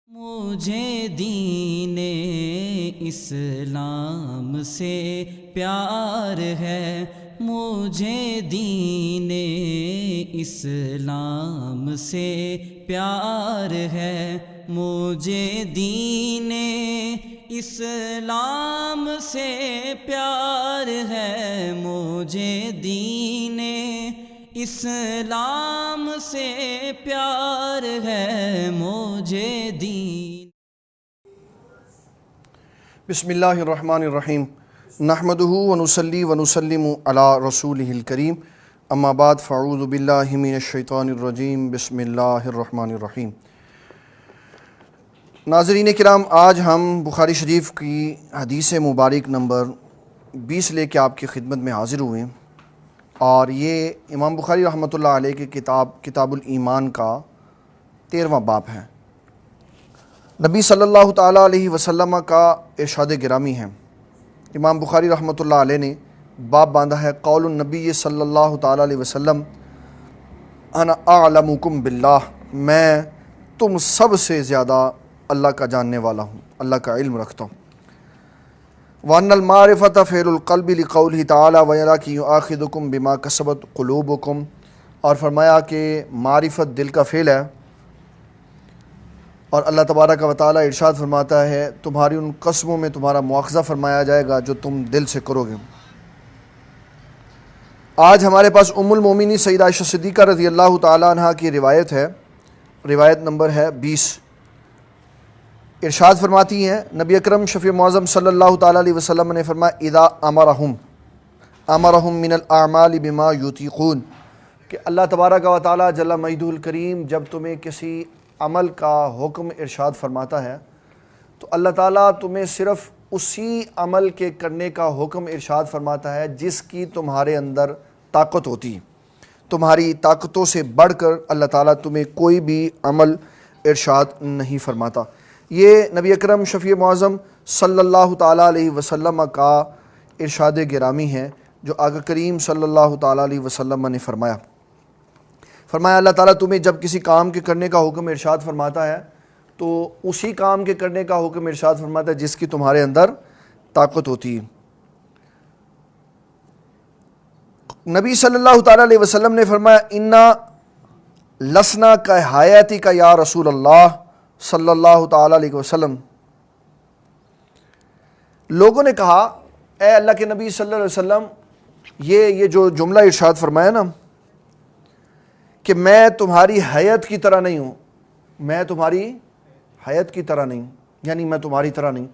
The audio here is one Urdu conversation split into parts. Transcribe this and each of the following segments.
مجھے دین اسلام سے پیار ہے، مجھے دین اسلام سے پیار ہے، مجھے دین اسلام سے پیار ہے، مجھے دین اسلام سے پیار ہے، مجھے دین۔ بسم اللہ الرحمن الرحیم نحمدہ ونصلی ونسلم علی رسولہ الکریم اما بعد فاعوذ باللہ من الشیطان الرجیم بسم اللہ الرحمن الرحیم۔ ناظرین کرام، آج ہم بخاری شریف کی حدیث مبارک نمبر 20 لے کے آپ کی خدمت میں حاضر ہوئے ہیں، اور یہ امام بخاری رحمۃ اللہ علیہ کی کتاب الایمان کا 13واں باب ہے۔ نبی صلی اللہ تعالیٰ علیہ وسلم کا ارشاد گرامی ہے۔ امام بخاری رحمۃ اللہ علیہ نے باب باندھا ہے قول النبی صلی اللہ تعالیٰ علیہ وسلم انا اعلمکم باللہ، میں تم سب سے زیادہ اللہ کا جاننے والا ہوں، اللہ کا علم رکھتا ہوں۔ وَأَنَّ الْمَعْرِفَةَ فِعْلُ الْقَلْبِ لِقَوْلِهِ تَعَالَى وَيَلَاكِ يُؤَاخِذُكُم بِمَا كَسَبَتْ قُلُوبُكُم، اور فرمایا کہ معرفت دل کا فعل ہے، اور اللہ تبارک و تعالیٰ ارشاد فرماتا ہے تمہاری ان قسموں میں تمہارا مواخذہ فرمایا جائے گا جو تم دل سے کرو گے۔ آج ہمارے پاس ام المومنین سیدہ عائشہ صدیقہ رضی اللہ تعالیٰ عنہ کی روایت ہے، روایت نمبر ہے 20۔ ارشاد فرماتی ہیں نبی اکرم شفیع معظم صلی اللہ تعالیٰ علیہ وسلم نے فرمایا اذا امرہم من الاعمال بما یطیقون، کہ اللہ تبارک و تعالیٰ جل مجدہ الکریم جب تمہیں کسی عمل کا حکم ارشاد فرماتا ہے تو اللہ تعالیٰ تمہیں صرف اسی عمل کے کرنے کا حکم ارشاد فرماتا ہے جس کی تمہارے اندر طاقت ہوتی ہے۔ تمہاری طاقتوں سے بڑھ کر اللہ تعالیٰ تمہیں کوئی بھی عمل ارشاد نہیں فرماتا۔ یہ نبی اکرم شفیع معظم صلی اللہ تعالیٰ علیہ وسلم کا ارشاد گرامی ہے جو آقا کریم صلی اللہ تعالیٰ علیہ وسلم نے فرمایا اللہ تعالیٰ تمہیں جب کسی کام کے کرنے کا حکم ارشاد فرماتا ہے تو اسی کام کے کرنے کا حکم ارشاد فرماتا ہے جس کی تمہارے اندر طاقت ہوتی ہے۔ نبی صلی اللہ تعالیٰ علیہ وسلم نے فرمایا انا لسنا کا حیاتی کا یا رسول اللہ صلی اللہ تعالیٰ علیہ وسلم۔ لوگوں نے کہا اے اللہ کے نبی صلی اللہ علیہ وسلم، یہ جو جملہ ارشاد فرمایا نا کہ میں تمہاری حیات کی طرح نہیں ہوں، میں تمہاری حیات کی طرح نہیں، یعنی میں تمہاری طرح نہیں۔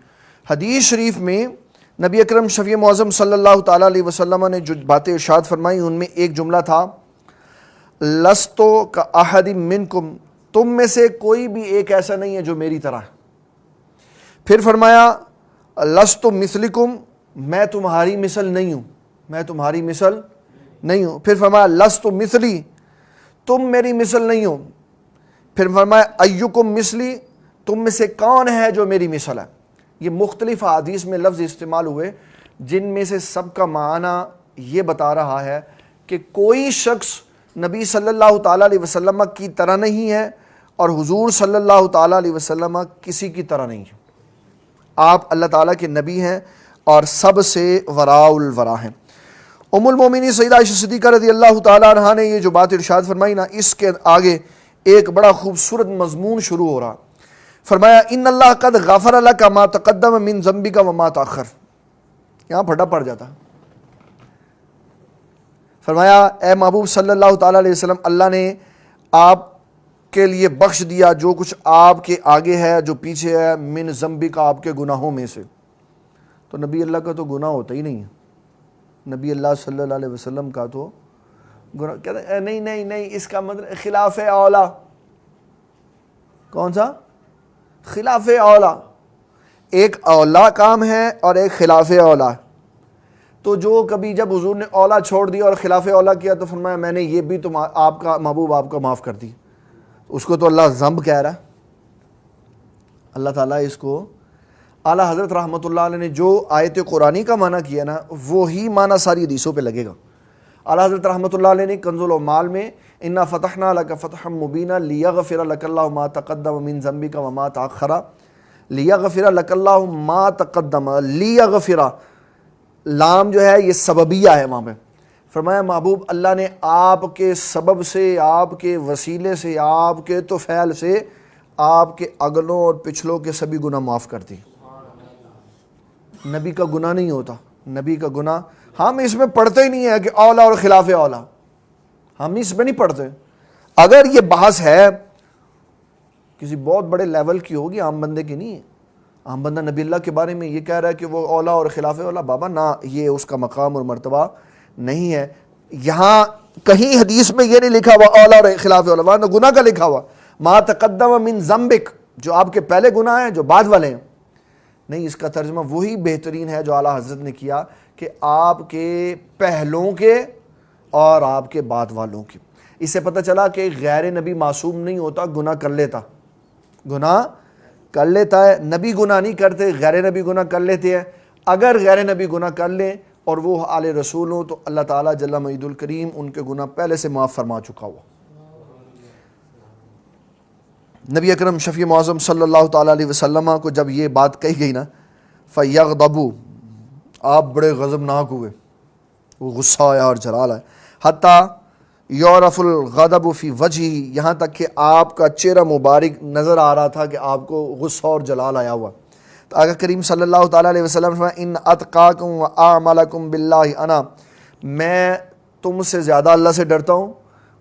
حدیث شریف میں نبی اکرم شفیع معظم صلی اللہ تعالیٰ علیہ وسلم نے جو باتیں ارشاد فرمائی ان میں ایک جملہ تھا لستو کا احد منکم، تم میں سے کوئی بھی ایک ایسا نہیں ہے جو میری طرح ہے۔ پھر فرمایا لستو مثلکم، میں تمہاری مثل نہیں ہوں، میں تمہاری مثل نہیں ہوں۔ پھر فرمایا لستو مثلی، تم میری مثل نہیں ہو۔ پھر فرمایا ایکم مثلی، تم میں سے کون ہے جو میری مثل ہے۔ یہ مختلف حدیث میں لفظ استعمال ہوئے جن میں سے سب کا معنی یہ بتا رہا ہے کہ کوئی شخص نبی صلی اللہ تعالیٰ علیہ وسلم کی طرح نہیں ہے اور حضور صلی اللہ تعالیٰ علیہ وسلم کسی کی طرح نہیں ہے۔ آپ اللہ تعالیٰ کے نبی ہیں اور سب سے وراء الورا ہیں۔ ام المومنین سیدہ عائشہ صدیقہ رضی اللہ تعالیٰ عنہ نے یہ جو بات ارشاد فرمائی نا، اس کے آگے ایک بڑا خوبصورت مضمون شروع ہو رہا۔ فرمایا ان اللہ قد غفر لک ما تقدم من ذنبک وما تاخر، یہاں پھٹا پڑ جاتا۔ فرمایا اے محبوب صلی اللہ تعالیٰ علیہ وسلم، اللہ نے آپ کے لیے بخش دیا جو کچھ آپ کے آگے ہے جو پیچھے ہے، من ذنبک، آپ کے گناہوں میں سے۔ تو نبی اللہ کا تو گناہ ہوتا ہی نہیں ہے، نبی اللہ صلی اللہ علیہ وسلم کا تو گناہ۔ کہتے ہیں نہیں نہیں نہیں، اس کا مطلب خلاف اولا۔ کون سا؟ خلاف اولا۔ ایک اولا کام ہے اور ایک خلاف اولا۔ تو جو کبھی جب حضور نے اولا چھوڑ دیا اور خلاف اولا کیا تو فرمایا میں نے یہ بھی آپ کا محبوب آپ کا معاف کر دی، اس کو تو اللہ ذنب کہہ رہا ہے۔ اللہ تعالیٰ اس کو، اعلیٰ حضرت رحمۃ اللہ علیہ نے جو آیت قرآنی کا معنی کیا نا وہی معنی ساری حدیثوں پہ لگے گا۔ اعلیٰ حضرت رحمۃ اللہ علیہ نے کنز العمال میں انا فتحنا لک فتحا مبینا لیغفر لک اللہ ما تقدم من ذنبک وما تأخر لیغفر لک اللہ ما تقدم. لیغفر لام جو ہے یہ سببیہ ہے وہاں پہ. فرمایا محبوب اللہ نے آپ کے سبب سے, آپ کے وسیلے سے, آپ کے توفیل سے آپ کے اگلوں اور پچھلوں کے سبھی گناہ معاف کر دی. نبی کا گناہ نہیں ہوتا, نبی کا گناہ ہم اس میں پڑھتے ہی نہیں ہے کہ اولا اور خلاف اولا, ہم اس میں نہیں پڑھتے. اگر یہ بحث ہے کسی بہت بڑے لیول کی ہوگی, عام بندے کی نہیں ہے. عام بندہ نبی اللہ کے بارے میں یہ کہہ رہا ہے کہ وہ اولا اور خلاف اولا, بابا نہ, یہ اس کا مقام اور مرتبہ نہیں ہے. یہاں کہیں حدیث میں یہ نہیں لکھا ہوا اولا اور خلاف اولا, وہاں گناہ کا لکھا ہوا ما تقدم من ذنبک, جو آپ کے پہلے گناہ ہیں جو بعد والے ہیں. نہیں, اس کا ترجمہ وہی بہترین ہے جو اعلیٰ حضرت نے کیا کہ آپ کے پہلوں کے اور آپ کے بعد والوں کے. اس سے پتہ چلا کہ غیر نبی معصوم نہیں ہوتا, گناہ کر لیتا, گناہ کر لیتا ہے. نبی گناہ نہیں کرتے, غیر نبی گناہ کر لیتے ہیں. اگر غیر نبی گناہ کر لیں اور وہ آل رسول ہوں تو اللہ تعالیٰ جل مجید الکریم ان کے گناہ پہلے سے معاف فرما چکا ہوا. نبی اکرم شفیع معظم صلی اللہ تعالیٰ علیہ وسلم کو جب یہ بات کہی گئی نا, فَيَغْضَبُ, آپ بڑے غضبناک ہوئے, وہ غصہ آیا اور جلال آیا. حتیٰ یعرف الغضب فی وجہہ, یہاں تک کہ آپ کا چہرہ مبارک نظر آ رہا تھا کہ آپ کو غصہ اور جلال آیا ہوا. تو آقا کریم صلی اللہ تعالیٰ علیہ وسلم فرمایا ان اتقاکم و اعملکم باللہ انا, میں تم سے زیادہ اللہ سے ڈرتا ہوں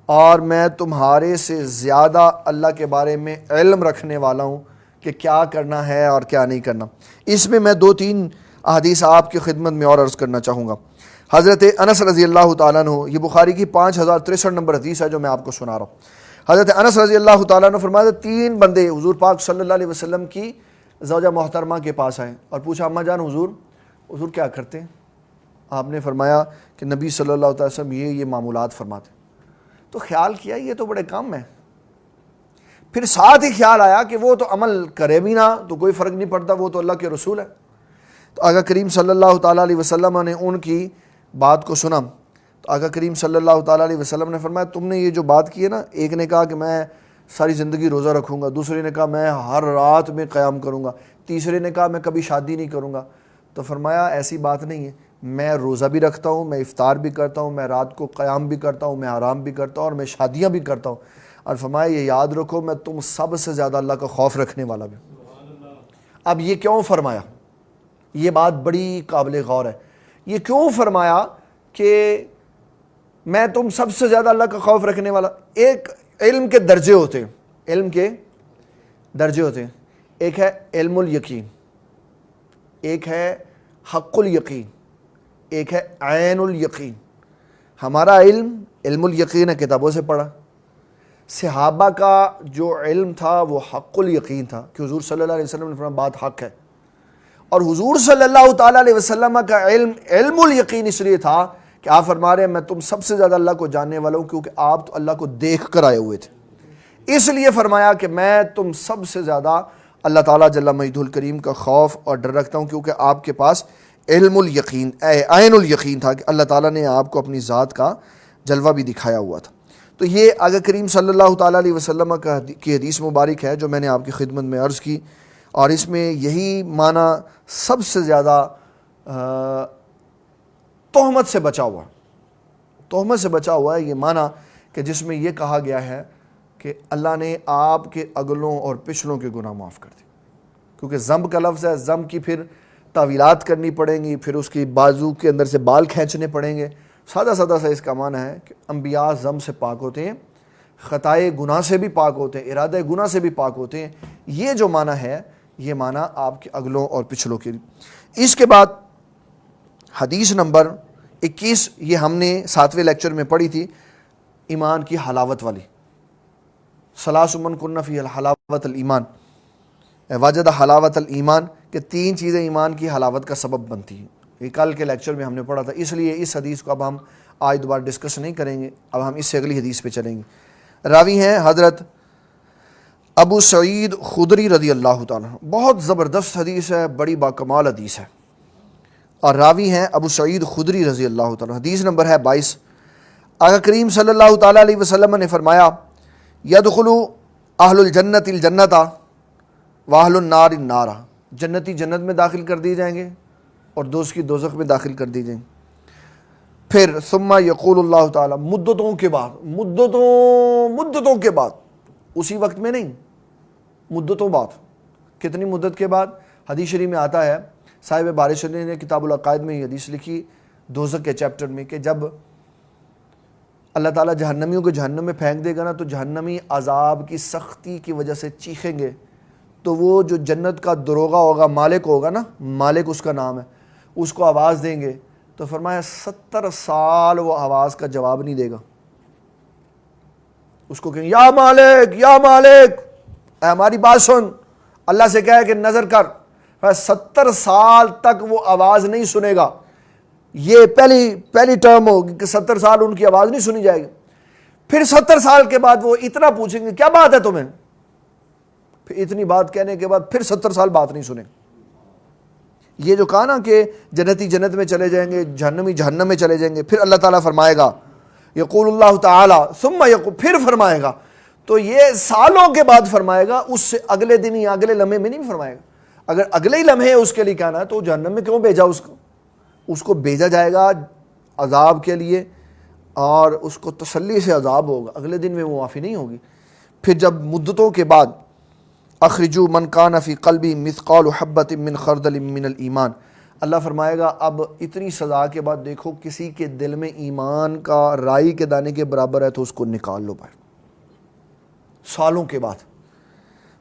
اور میں تمہارے سے زیادہ اللہ کے بارے میں علم رکھنے والا ہوں کہ کیا کرنا ہے اور کیا نہیں کرنا. اس میں میں 2-3 احادیث آپ کی خدمت میں اور عرض کرنا چاہوں گا. حضرت انس رضی اللہ تعالیٰ عنہ, یہ بخاری کی 5063 نمبر حدیث ہے جو میں آپ کو سنا رہا ہوں. حضرت انس رضی اللہ تعالیٰ عنہ فرماتے 3 بندے حضور پاک صلی اللہ علیہ وسلم کی زوجہ محترمہ کے پاس آئے اور پوچھا, اماں جان حضور کیا کرتے ہیں؟ آپ نے فرمایا کہ نبی صلی اللہ علیہ وسلم یہ معمولات فرماتے. تو خیال کیا یہ تو بڑے کم ہے. پھر ساتھ ہی خیال آیا کہ وہ تو عمل کرے بھی نہ تو کوئی فرق نہیں پڑتا, وہ تو اللہ کے رسول ہے. تو آقا کریم صلی اللہ تعالیٰ علیہ وسلم نے ان کی بات کو سنا. تو آقا کریم صلی اللہ تعالیٰ علیہ وسلم نے فرمایا تم نے یہ جو بات کی ہے نا, ایک نے کہا کہ میں ساری زندگی روزہ رکھوں گا, دوسرے نے کہا میں ہر رات میں قیام کروں گا, تیسرے نے کہا میں کبھی شادی نہیں کروں گا. تو فرمایا ایسی بات نہیں ہے, میں روزہ بھی رکھتا ہوں, میں افطار بھی کرتا ہوں, میں رات کو قیام بھی کرتا ہوں, میں آرام بھی کرتا ہوں اور میں شادیاں بھی کرتا ہوں. اور فرمایا یہ یاد رکھو میں تم سب سے زیادہ اللہ کا خوف رکھنے والا بھی ہوں. اب یہ کیوں فرمایا؟ یہ بات بڑی قابل غور ہے. یہ کیوں فرمایا کہ میں تم سب سے زیادہ اللہ کا خوف رکھنے والا؟ ایک علم کے درجے ہوتے ہیں, علم کے درجے ہوتے ہیں. ایک ہے علم الیقین, ایک ہے حق الیقین, ایک ہے عین الیقین. ہمارا علم الیقین ہے, کتابوں سے پڑھا. صحابہ کا جو علم تھا وہ حق الیقین تھا کہ حضور صلی اللہ علیہ وسلم نے فرمایا بات حق ہے. اور حضور صلی اللہ تعالیٰ علیہ وسلم کا علم الیقین اس لیے تھا کہ آپ فرما رہے ہیں میں تم سب سے زیادہ اللہ کو جاننے والا ہوں کیونکہ آپ تو اللہ کو دیکھ کر آئے ہوئے تھے. اس لیے فرمایا کہ میں تم سب سے زیادہ اللہ تعالیٰ جل مجدہ الکریم کا خوف اور ڈر رکھتا ہوں کیونکہ آپ کے پاس علم الیقین عین الیقین تھا کہ اللہ تعالیٰ نے آپ کو اپنی ذات کا جلوہ بھی دکھایا ہوا تھا. تو یہ آقا کریم صلی اللہ تعالیٰ علیہ وسلم کی حدیث مبارک ہے جو میں نے آپ کی خدمت میں عرض کی, اور اس میں یہی معنی سب سے زیادہ تہمت سے بچا ہوا, تہمت سے بچا ہوا ہے یہ معنی کہ جس میں یہ کہا گیا ہے کہ اللہ نے آپ کے اگلوں اور پچھلوں کے گناہ معاف کر دی. کیونکہ ذنب کا لفظ ہے, ذنب کی پھر تعویلات کرنی پڑیں گی, پھر اس کی بازو کے اندر سے بال کھینچنے پڑیں گے. سادہ سادہ سا اس کا معنی ہے کہ انبیاء ذنب سے پاک ہوتے ہیں, خطائے گناہ سے بھی پاک ہوتے ہیں, ارادہ گناہ سے بھی پاک ہوتے ہیں. یہ جو معنی ہے یہ معنی آپ کے اگلوں اور پچھلوں کے. اس کے بعد حدیث نمبر 21, یہ ہم نے 7ویں لیکچر میں پڑھی تھی, ایمان کی حلاوت والی. ثلاث من کن فی حلاوت الایمان, وجد حلاوت الایمان, کہ 3 چیزیں ایمان کی حلاوت کا سبب بنتی ہیں. یہ کل کے لیکچر میں ہم نے پڑھا تھا, اس لیے اس حدیث کو اب ہم آج دوبارہ ڈسکس نہیں کریں گے, اب ہم اس سے اگلی حدیث پہ چلیں گے. راوی ہیں حضرت ابو سعید خدری رضی اللہ تعالیٰ, بہت زبردست حدیث ہے, بڑی باکمال حدیث ہے, اور راوی ہیں ابو سعید خدری رضی اللہ تعالیٰ. حدیث نمبر ہے 22. آقا کریم صلی اللہ تعالیٰ علیہ وسلم نے فرمایا یدخل اہل الجنت الجنت واہل النار النار، جنتی جنت میں داخل کر دیے جائیں گے اور دوزخی دوزخ میں داخل کر دیے جائیں گے. پھر ثم یقول اللہ تعالیٰ، مدتوں کے بعد، مدتوں کے بعد، اسی وقت میں نہیں، مدتوں بعد. کتنی مدت کے بعد؟ حدیث شریف میں آتا ہے، صاحب بارشری نے کتاب العقائد میں یہ حدیث لکھی دوزخ کے چیپٹر میں، کہ جب اللہ تعالیٰ جہنمیوں کو جہنم میں پھینک دے گا نا، تو جہنمی عذاب کی سختی کی وجہ سے چیخیں گے. تو وہ جو جنت کا دروغہ ہوگا، مالک ہوگا نا، مالک اس کا نام ہے، اس کو آواز دیں گے. تو فرمایا 70 سال وہ آواز کا جواب نہیں دے گا. اس کو کہیں یا مالک یا مالک، اے ہماری بات سن، اللہ سے کہے کہ نظر کر. 70 سال تک وہ آواز نہیں سنے گا. یہ پہلی ٹرم ہوگی کہ 70 سال ان کی آواز نہیں سنی جائے گی. پھر 70 سال کے بعد وہ اتنا پوچھیں گے کیا بات ہے تمہیں، پھر اتنی بات کہنے کے بعد پھر 70 سال بات نہیں سنیں. یہ جو کہا نا کہ جنتی جنت میں چلے جائیں گے، جہنمی جہنم میں چلے جائیں گے. پھر اللہ تعالیٰ فرمائے گا یقول اللہ تعالیٰ ثم یقول، پھر فرمائے گا. تو یہ سالوں کے بعد فرمائے گا، اس سے اگلے دن یا اگلے لمحے میں نہیں فرمائے گا. اگر اگلے ہی لمحے اس کے لیے کہنا ہے تو جہنم میں کیوں بھیجا اس کو بھیجا جائے گا عذاب کے لیے، اور اس کو تسلی سے عذاب ہوگا، اگلے دن میں وہ معافی نہیں ہوگی. پھر جب مدتوں کے بعد اخرجوا من کان فی قلبہ مثقال حبۃ من خردل من الایمان، اللہ فرمائے گا اب اتنی سزا کے بعد دیکھو کسی کے دل میں ایمان کا رائی کے دانے کے برابر ہے تو اس کو نکال لو باہر. سالوں کے بعد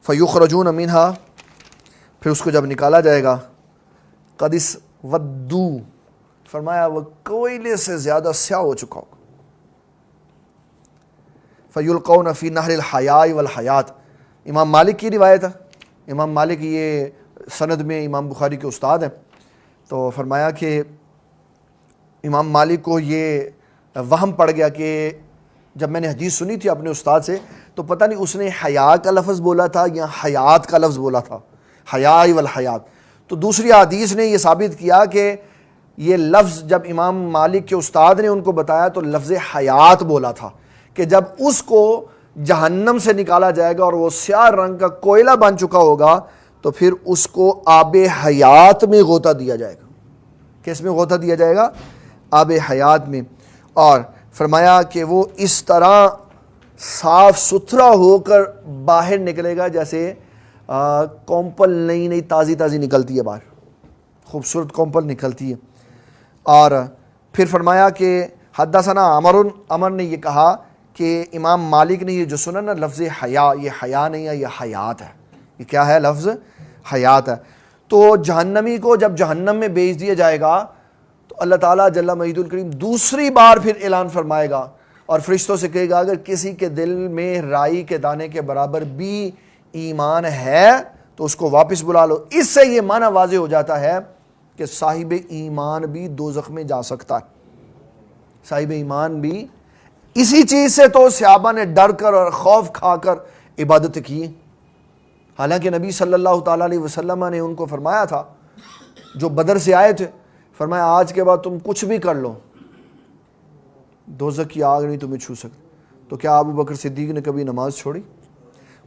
فیخرجون منہا، پھر اس کو جب نکالا جائے گا قد اسودوا، فرمایا وہ کوئلے سے زیادہ سیاہ ہو چکا ہوگا. فیلقون فی نہر الحیاء والحیات، امام مالک کی روایت ہے. امام مالک یہ سند میں امام بخاری کے استاد ہیں. تو فرمایا کہ امام مالک کو یہ وہم پڑ گیا کہ جب میں نے حدیث سنی تھی اپنے استاد سے تو پتہ نہیں اس نے حیا کا لفظ بولا تھا یا حیات کا لفظ بولا تھا، حیاء والحیات. تو دوسری حدیث نے یہ ثابت کیا کہ یہ لفظ جب امام مالک کے استاد نے ان کو بتایا تو لفظ حیات بولا تھا، کہ جب اس کو جہنم سے نکالا جائے گا اور وہ سیاہ رنگ کا کوئلہ بن چکا ہوگا تو پھر اس کو آب حیات میں غوطہ دیا جائے گا. کس میں غوطہ دیا جائے گا؟ آب حیات میں. اور فرمایا کہ وہ اس طرح صاف ستھرا ہو کر باہر نکلے گا جیسے کومپل نئی تازی نکلتی ہے باہر، خوبصورت کومپل نکلتی ہے. اور پھر فرمایا کہ حدثنا عمر نے یہ کہا کہ امام مالک نے یہ جو سنا نا لفظ حیا، یہ حیا نہیں ہے، یہ حیات ہے. یہ کیا ہے؟ لفظ حیات ہے. تو جہنمی کو جب جہنم میں بھیج دیا جائے گا تو اللہ تعالیٰ جل مجید الکریم دوسری بار پھر اعلان فرمائے گا اور فرشتوں سے کہے گا اگر کسی کے دل میں رائی کے دانے کے برابر بھی ایمان ہے تو اس کو واپس بلا لو. اس سے یہ معنی واضح ہو جاتا ہے کہ صاحب ایمان بھی دوزخ میں جا سکتا ہے. صاحب ایمان بھی، اسی چیز سے تو صحابہ نے ڈر کر اور خوف کھا کر عبادت کی. حالانکہ نبی صلی اللہ تعالیٰ علیہ وسلم نے ان کو فرمایا تھا جو بدر سے آئے تھے، فرمایا آج کے بعد تم کچھ بھی کر لو دوزخ کی آگ نہیں تمہیں چھو سکتی. تو کیا ابو بکر صدیق نے کبھی نماز چھوڑی؟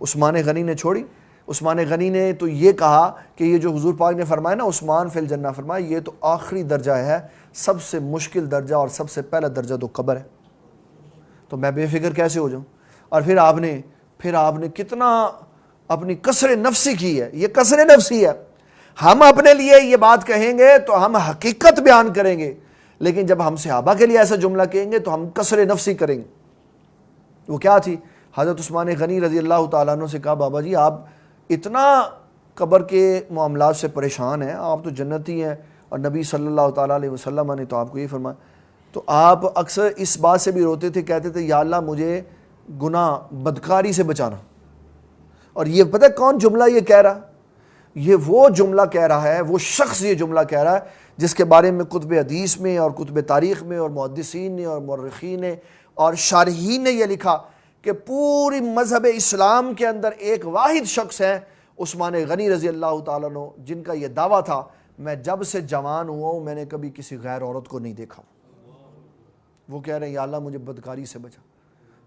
عثمان غنی نے چھوڑی؟ عثمان غنی نے تو یہ کہا کہ یہ جو حضور پاک نے فرمایا نا عثمان فی الجنہ، فرمایا یہ تو آخری درجہ ہے، سب سے مشکل درجہ اور سب سے پہلا درجہ تو قبر ہے، تو میں بے فکر کیسے ہو جاؤں. اور پھر آپ نے کتنا اپنی کسر نفسی کی ہے. یہ کسر نفسی ہے. ہم اپنے لیے یہ بات کہیں گے تو ہم حقیقت بیان کریں گے، لیکن جب ہم صحابہ کے لیے ایسا جملہ کہیں گے تو ہم کسر نفسی کریں گے. وہ کیا تھی؟ حضرت عثمان غنی رضی اللہ تعالیٰ عنہ سے کہا بابا جی آپ اتنا قبر کے معاملات سے پریشان ہیں، آپ تو جنتی ہیں اور نبی صلی اللہ تعالیٰ علیہ وسلم نے تو آپ کو یہ فرمایا. تو آپ اکثر اس بات سے بھی روتے تھے، کہتے تھے یا اللہ مجھے گناہ بدکاری سے بچانا. اور یہ پتہ کون جملہ یہ کہہ رہا؟ یہ وہ جملہ کہہ رہا ہے، وہ شخص یہ جملہ کہہ رہا ہے جس کے بارے میں کتب حدیث میں اور کتب تاریخ میں اور محدثین نے اور مورخین نے اور شارحین نے یہ لکھا کہ پوری مذہب اسلام کے اندر ایک واحد شخص ہے عثمان غنی رضی اللہ تعالیٰ عنہ، جن کا یہ دعویٰ تھا میں جب سے جوان ہوا ہوں میں نے کبھی کسی غیر عورت کو نہیں دیکھا. وہ کہہ رہے ہیں یا اللہ مجھے بدکاری سے بچا.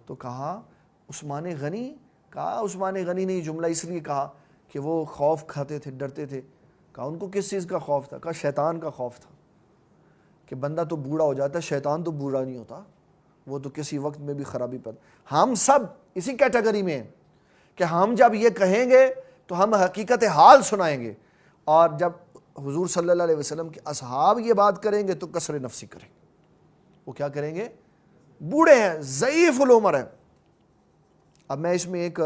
تو کہا عثمان غنی, کہا عثمان غنی نے یہ جملہ اس لیے کہا کہ وہ خوف کھاتے تھے, ڈرتے تھے. کہا ان کو کس چیز کا خوف تھا؟ کہا شیطان کا خوف تھا کہ بندہ تو بوڑھا ہو جاتا ہے, شیطان تو بوڑھا نہیں ہوتا, وہ تو کسی وقت میں بھی خرابی پر. ہم سب اسی کیٹیگری میں ہیں کہ ہم جب یہ کہیں گے تو ہم حقیقت حال سنائیں گے, اور جب حضور صلی اللہ علیہ وسلم کے اصحاب یہ بات کریں گے تو کسر نفسی کریں گے. وہ کیا کریں گے؟ بوڑھے ہیں, ضعیف العمر ہیں. اب میں اس میں ایک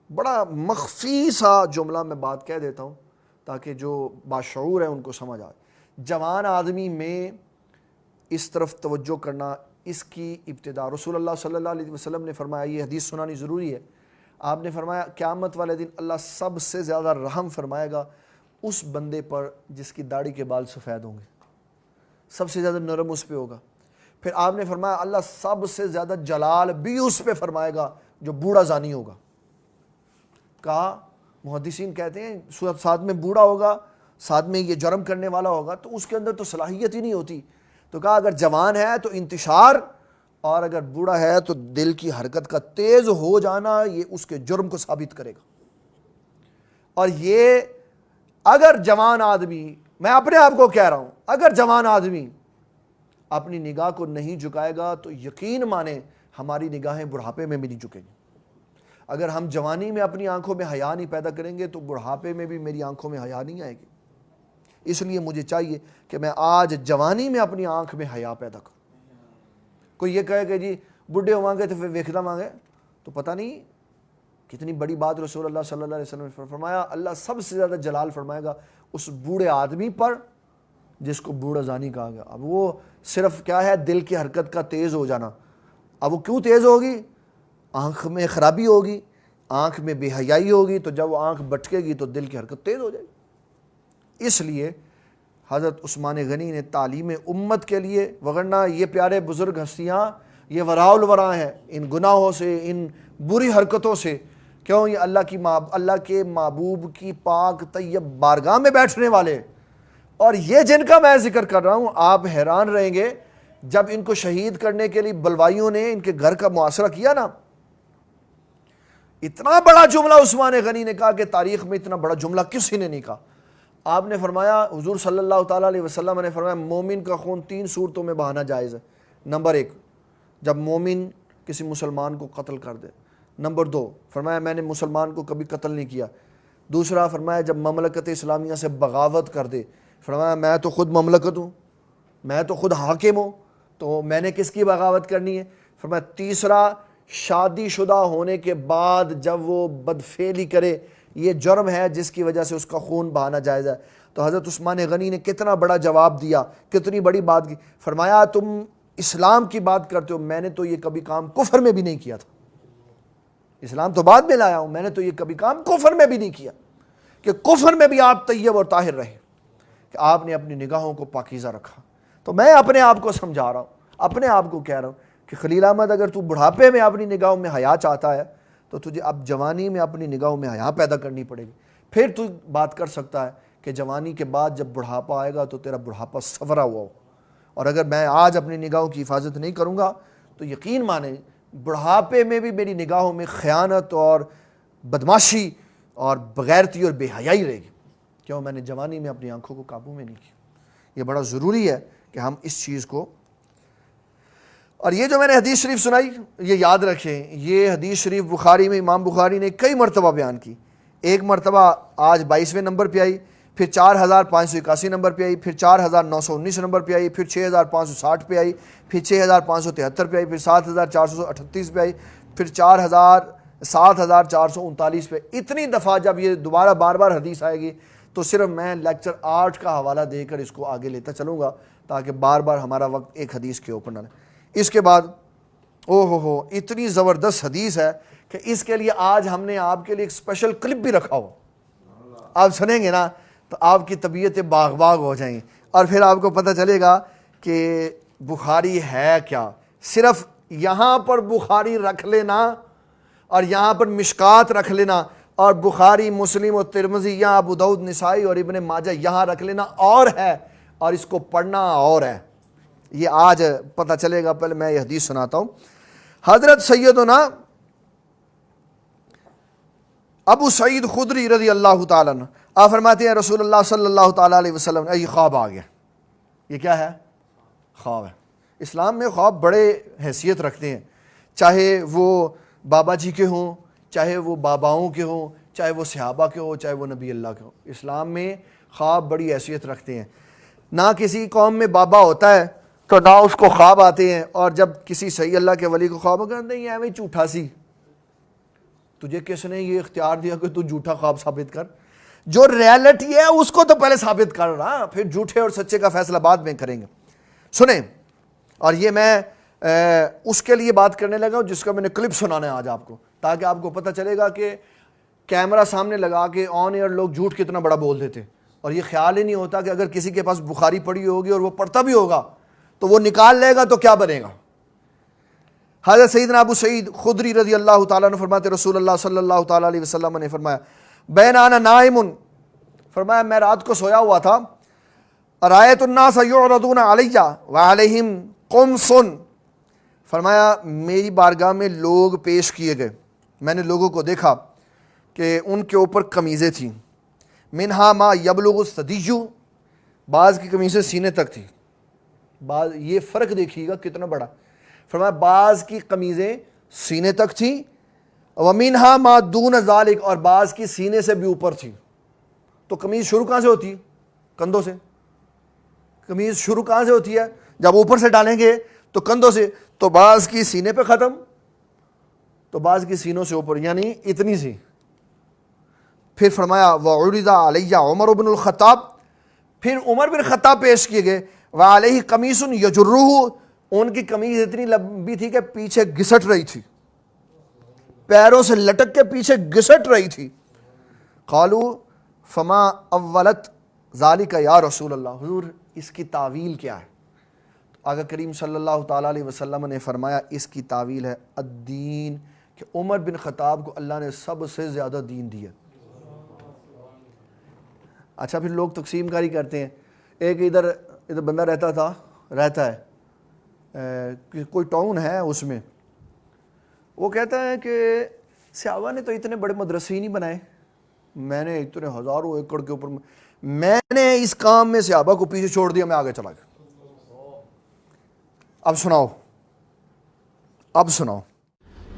بڑا مخفی سا جملہ میں بات کہہ دیتا ہوں تاکہ جو باشعور ہیں ان کو سمجھ آئے. جوان آدمی میں اس طرف توجہ کرنا, اس کی ابتدا رسول اللہ صلی اللہ علیہ وسلم نے فرمایا, یہ حدیث سنانی ضروری ہے. آپ نے فرمایا قیامت والے دن اللہ سب سے زیادہ رحم فرمائے گا اس بندے پر جس کی داڑھی کے بال سفید ہوں گے, سب سے زیادہ نرم اس پہ ہوگا. پھر آپ نے فرمایا اللہ سب سے زیادہ جلال بھی اس پہ فرمائے گا جو بوڑھا زانی ہوگا. کہا محدثین کہتے ہیں ساتھ میں بوڑھا ہوگا, ساتھ میں یہ جرم کرنے والا ہوگا, تو اس کے اندر تو صلاحیت ہی نہیں ہوتی. تو کہا اگر جوان ہے تو انتشار, اور اگر بوڑھا ہے تو دل کی حرکت کا تیز ہو جانا, یہ اس کے جرم کو ثابت کرے گا. اور یہ اگر جوان آدمی, میں اپنے آپ کو کہہ رہا ہوں, اگر جوان آدمی اپنی نگاہ کو نہیں جھکائے گا تو یقین مانے ہماری نگاہیں بڑھاپے میں بھی نہیں جھکیں گی. اگر ہم جوانی میں اپنی آنکھوں میں حیا نہیں پیدا کریں گے تو بڑھاپے میں بھی میری آنکھوں میں حیا نہیں آئے گی. اس لیے مجھے چاہیے کہ میں آج جوانی میں اپنی آنکھ میں حیا پیدا کروں. کوئی یہ کہے کہ جی بڈھے ہو گے تو پھر ویکھدا مانگے, تو پتہ نہیں کتنی بڑی بات رسول اللہ صلی اللہ علیہ وسلم نے فرمایا اللہ سب سے زیادہ جلال فرمائے گا اس بوڑھے آدمی پر جس کو بوڑھا زانی کہا گیا. اب وہ صرف کیا ہے, دل کی حرکت کا تیز ہو جانا. اب وہ کیوں تیز ہوگی؟ آنکھ میں خرابی ہوگی, آنکھ میں بے حیائی ہوگی, تو جب وہ آنکھ بٹکے گی تو دل کی حرکت تیز ہو جائے گی. اس لیے حضرت عثمان غنی نے تعلیم امت کے لیے, وگرنہ یہ پیارے بزرگ ہستیاں یہ وراء الورا ہیں ان گناہوں سے, ان بری حرکتوں سے. کیوں؟ یہ اللہ کے محبوب کی پاک طیب بارگاہ میں بیٹھنے والے, اور یہ جن کا میں ذکر کر رہا ہوں آپ حیران رہیں گے جب ان کو شہید کرنے کے لیے بلوائیوں نے ان کے گھر کا محاصرہ کیا نا. اتنا بڑا جملہ عثمان غنی نے کہا کہ تاریخ میں اتنا بڑا جملہ کسی نے نہیں کہا. آپ نے فرمایا, حضور صلی اللہ تعالیٰ علیہ وسلم نے فرمایا مومن کا خون 3 صورتوں میں بہانا جائز ہے. نمبر 1 جب مومن کسی مسلمان کو قتل کر دے. نمبر 2 فرمایا میں نے مسلمان کو کبھی قتل نہیں کیا. دوسرا فرمایا جب مملکت اسلامیہ سے بغاوت کر دے. فرمایا میں تو خود مملکت ہوں, میں تو خود حاکم ہوں, تو میں نے کس کی بغاوت کرنی ہے. فرمایا تیسرا شادی شدہ ہونے کے بعد جب وہ بدفعلی کرے, یہ جرم ہے جس کی وجہ سے اس کا خون بہانا جائز ہے. تو حضرت عثمان غنی نے کتنا بڑا جواب دیا, کتنی بڑی بات کی. فرمایا تم اسلام کی بات کرتے ہو, میں نے تو یہ کبھی کام کفر میں بھی نہیں کیا تھا. اسلام تو بعد میں لایا ہوں, میں نے تو یہ کبھی کام کفر میں بھی نہیں کیا. کہ کفر میں بھی آپ طیب اور طاہر رہے, کہ آپ نے اپنی نگاہوں کو پاکیزہ رکھا. تو میں اپنے آپ کو سمجھا رہا ہوں, اپنے آپ کو کہہ رہا ہوں کہ خلیل احمد اگر تو بڑھاپے میں اپنی نگاہوں میں حیا چاہتا ہے تو تجھے اب جوانی میں اپنی نگاہوں میں حیا پیدا کرنی پڑے گی. پھر تو بات کر سکتا ہے کہ جوانی کے بعد جب بڑھاپا آئے گا تو تیرا بڑھاپا سنورا ہوا ہو. اور اگر میں آج اپنی نگاہوں کی حفاظت نہیں کروں گا تو یقین مانیں بڑھاپے میں بھی میری نگاہوں میں خیانت اور بدماشی اور بغیرتی اور بے حیائی رہے گی. کیوں؟ میں نے جوانی میں اپنی آنکھوں کو قابو میں نہیں کیا. یہ بڑا ضروری ہے کہ ہم اس چیز کو, اور یہ جو میں نے حدیث شریف سنائی یہ یاد رکھیں, یہ حدیث شریف بخاری میں امام بخاری نے کئی مرتبہ بیان کی. ایک مرتبہ آج 22ویں نمبر پہ آئی, پھر 4581 نمبر پہ آئی, پھر 4919 نمبر پہ آئی, پھر 6560 پہ آئی, پھر 6573 پہ آئی, پھر 7438 پہ آئی, پھر 7439 پہ. اتنی دفعہ جب یہ دوبارہ بار بار حدیث آئے گی تو صرف میں لیکچر 8 کا حوالہ دے کر اس کو آگے لیتا چلوں گا تاکہ بار بار ہمارا وقت ایک حدیث کے اوپر نہ لے. اس کے بعد ہو اتنی زبردست حدیث ہے کہ اس کے لیے آج ہم نے آپ کے لیے ایک اسپیشل کلپ بھی رکھا ہو. آپ سنیں گے نا تو آپ کی طبیعتیں باغ باغ ہو جائیں گی, اور پھر آپ کو پتہ چلے گا کہ بخاری ہے کیا. صرف یہاں پر بخاری رکھ لینا اور یہاں پر مشکات رکھ لینا اور بخاری مسلم اور ترمذی یا ابو داؤد نسائی اور ابن ماجہ یہاں رکھ لینا اور ہے, اور اس کو پڑھنا اور ہے. یہ آج پتہ چلے گا. پہلے میں یہ حدیث سناتا ہوں. حضرت سیدنا ابو سعید خدری رضی اللہ تعالیٰ عنہ آپ فرماتے ہیں رسول اللہ صلی اللہ تعالیٰ علیہ وسلم یہ خواب آ گیا. یہ کیا ہے؟ خواب ہے. اسلام میں خواب بڑے حیثیت رکھتے ہیں, چاہے وہ بابا جی کے ہوں, چاہے وہ باباؤں کے ہوں, چاہے وہ صحابہ کے ہوں, چاہے وہ نبی اللہ کے ہوں. اسلام میں خواب بڑی حیثیت رکھتے ہیں. نہ کسی قوم میں بابا ہوتا ہے تو نہ اس کو خواب آتے ہیں, اور جب کسی صحیح اللہ کے ولی کو خواب کرتے ہیں یہ ایویں جھوٹا سی, تجھے کس نے یہ اختیار دیا کہ تو جھوٹا خواب ثابت کر؟ جو ریالٹی ہے اس کو تو پہلے ثابت کر رہا, پھر جھوٹے اور سچے کا فیصلہ بعد میں کریں گے. سنیں, اور یہ میں اس کے لیے بات کرنے لگا ہوں جس کا میں نے کلپ سنانا ہے آج آپ کو, تاکہ آپ کو پتہ چلے گا کہ کیمرہ سامنے لگا کے آن ایئر لوگ جھوٹ کتنا بڑا بول دیتے, اور یہ خیال ہی نہیں ہوتا کہ اگر کسی کے پاس بخاری پڑھی ہوگی اور وہ پڑھتا بھی ہوگا تو وہ نکال لے گا تو کیا بنے گا. حضرت سیدنا ابو سعید خدری رضی اللہ تعالیٰ عنہ فرماتے رسول اللہ صلی اللہ تعالیٰ علیہ وسلم نے فرمایا بین انا نائم, فرمایا میں رات کو سویا ہوا تھا, رأیت الناس یعرضون علی وعلیہم قمص, فرمایا میری بارگاہ میں لوگ پیش کیے گئے, میں نے لوگوں کو دیکھا کہ ان کے اوپر قمیضیں تھیں, منہا ما یبلغ الثدی, بعض کی قمیضیں سینے تک تھی, بعض, یہ فرق دیکھیے گا کتنا بڑا, فرمایا بعض کی قمیضیں سینے تک تھیں, ومنہا ما دون ذالک, اور بعض کی سینے سے بھی اوپر تھی. تو قمیض شروع کہاں سے ہوتی ہے؟ کندھوں سے. قمیض شروع کہاں سے ہوتی ہے؟ جب اوپر سے ڈالیں گے تو کندھوں سے, تو بعض کی سینے پہ ختم, تو بعض کی سینوں سے اوپر, یعنی اتنی سی. پھر فرمایا وعرض علی عمر بن الخطاب, پھر عمر بن خطاب پیش کیے گئے, وعلیہ قمیص یجرہ, ان کی قمیض اتنی لمبی تھی کہ پیچھے گھسٹ رہی تھی, پیروں سے لٹک کے پیچھے گھسٹ رہی تھی. قالو فما اولت ذالک یا رسول اللہ, حضور اس کی تعویل کیا ہے؟ آقا کریم صلی اللہ تعالیٰ علیہ وسلم نے فرمایا اس کی تعویل ہے الدین, کہ عمر بن خطاب کو اللہ نے سب سے زیادہ دین دیا. اچھا پھر لوگ تقسیم کاری کرتے ہیں, ایک ادھر بندہ رہتا ہے کوئی ٹاؤن ہے اس میں, وہ کہتا ہے کہ صحابہ نے تو اتنے بڑے مدرسے ہی نہیں بنائے, میں نے اتنے ہزاروں ایکڑ کے اوپر, میں نے اس کام میں صحابہ کو پیچھے چھوڑ دیا, میں آگے چلا گیا. اب سناؤ.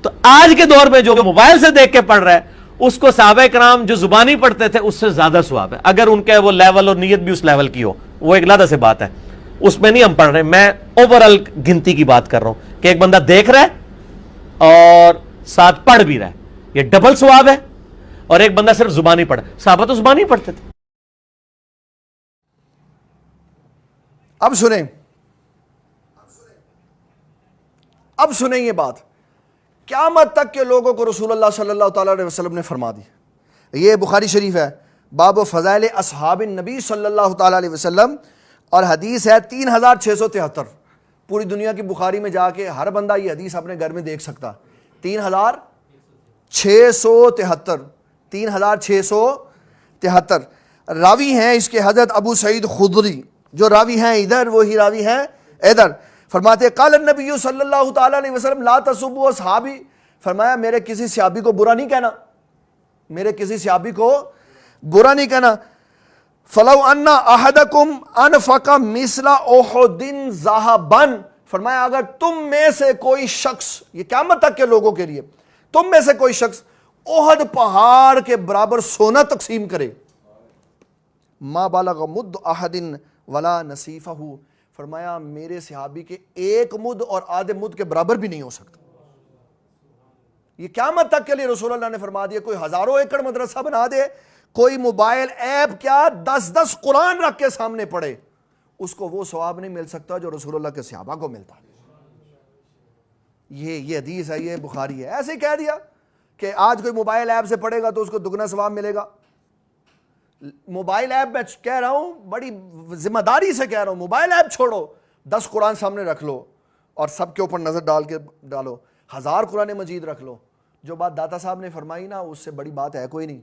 تو آج کے دور میں جو موبائل سے دیکھ کے پڑھ رہا ہے اس کو صحابہ کرام جو زبانی پڑھتے تھے اس سے زیادہ ثواب ہے, اگر ان کے وہ لیول اور نیت بھی اس لیول کی ہو. وہ ایک علیحدہ سے بات ہے, اس میں نہیں ہم پڑھ رہے, میں اوورآل گنتی کی بات کر رہا ہوں کہ ایک بندہ دیکھ رہا ہے اور ساتھ پڑھ بھی رہا ہے, یہ ڈبل ثواب ہے. اور ایک بندہ صرف زبانی پڑھا, صحابہ تو زبانی پڑھتے تھے. اب سنیں یہ بات, قیامت تک کے لوگوں کو رسول اللہ صلی اللہ تعالیٰ علیہ وسلم نے فرما دی. یہ بخاری شریف ہے, باب فضائل اصحاب النبی صلی اللہ تعالیٰ علیہ وسلم, اور حدیث ہے 3673. پوری دنیا کی بخاری میں جا کے ہر بندہ یہ حدیث اپنے گھر میں دیکھ سکتا. 3673 راوی ہیں اس کے حضرت ابو سعید خدری, جو راوی ہیں ادھر وہی راوی ہیں ادھر. فرماتے قال النبی صلی اللہ تعالیٰ علیہ وسلم لا تسبوا اصحابی, فرمایا میرے کسی صحابی کو برا نہیں کہنا, میرے کسی صحابی کو برا نہیں کہنا. فلو ان احدکم انفق مثل احد ذهبا, فرمایا اگر تم میں سے کوئی شخص, یہ قیامت تک کے لوگوں کے لیے, تم میں سے کوئی شخص احد پہاڑ کے برابر سونا تقسیم کرے, ما بالغ مد احد ولا نصیفہ, فرمایا میرے صحابی کے ایک مد اور آدھے مد کے برابر بھی نہیں ہو سکتا. یہ قیامت تک کے لیے رسول اللہ نے فرما دیا. کوئی ہزاروں ایکڑ مدرسہ بنا دے, کوئی موبائل ایپ کیا 10 قرآن رکھ کے سامنے پڑھے, اس کو وہ ثواب نہیں مل سکتا جو رسول اللہ کے صحابہ کو ملتا. یہ حدیث ہے, یہ بخاری ہے. ایسے ہی کہہ دیا کہ آج کوئی موبائل ایپ سے پڑھے گا تو اس کو دگنا ثواب ملے گا. موبائل ایپ میں کہہ رہا ہوں, بڑی ذمہ داری سے کہہ رہا ہوں, موبائل ایپ چھوڑو, 10 قرآن سامنے رکھ لو اور سب کے اوپر نظر ڈالو, 1000 قرآن مجید رکھ لو. جو بات داتا صاحب نے فرمائی نا, اس سے بڑی بات ہے کوئی نہیں.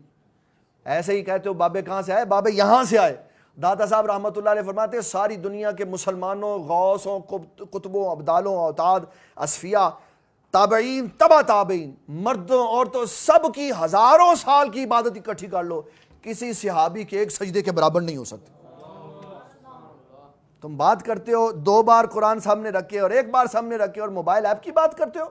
ایسے ہی کہتے ہو بابے کہاں سے آئے, بابے یہاں سے آئے. داتا صاحب رحمۃ اللہ علیہ فرماتے ہیں ساری دنیا کے مسلمانوں، غوثوں، قطبوں، ابدالوں، اوتاد، اصفیاء، تابعین، تبع تابعین، مردوں عورتوں، سب کی ہزاروں سال کی عبادت اکٹھی کر لو، کسی صحابی کے ایک سجدے کے برابر نہیں ہو سکتے۔ تم بات کرتے ہو 2 بار قرآن سامنے رکھے اور 1 بار سامنے رکھے اور موبائل ایپ کی بات کرتے ہو۔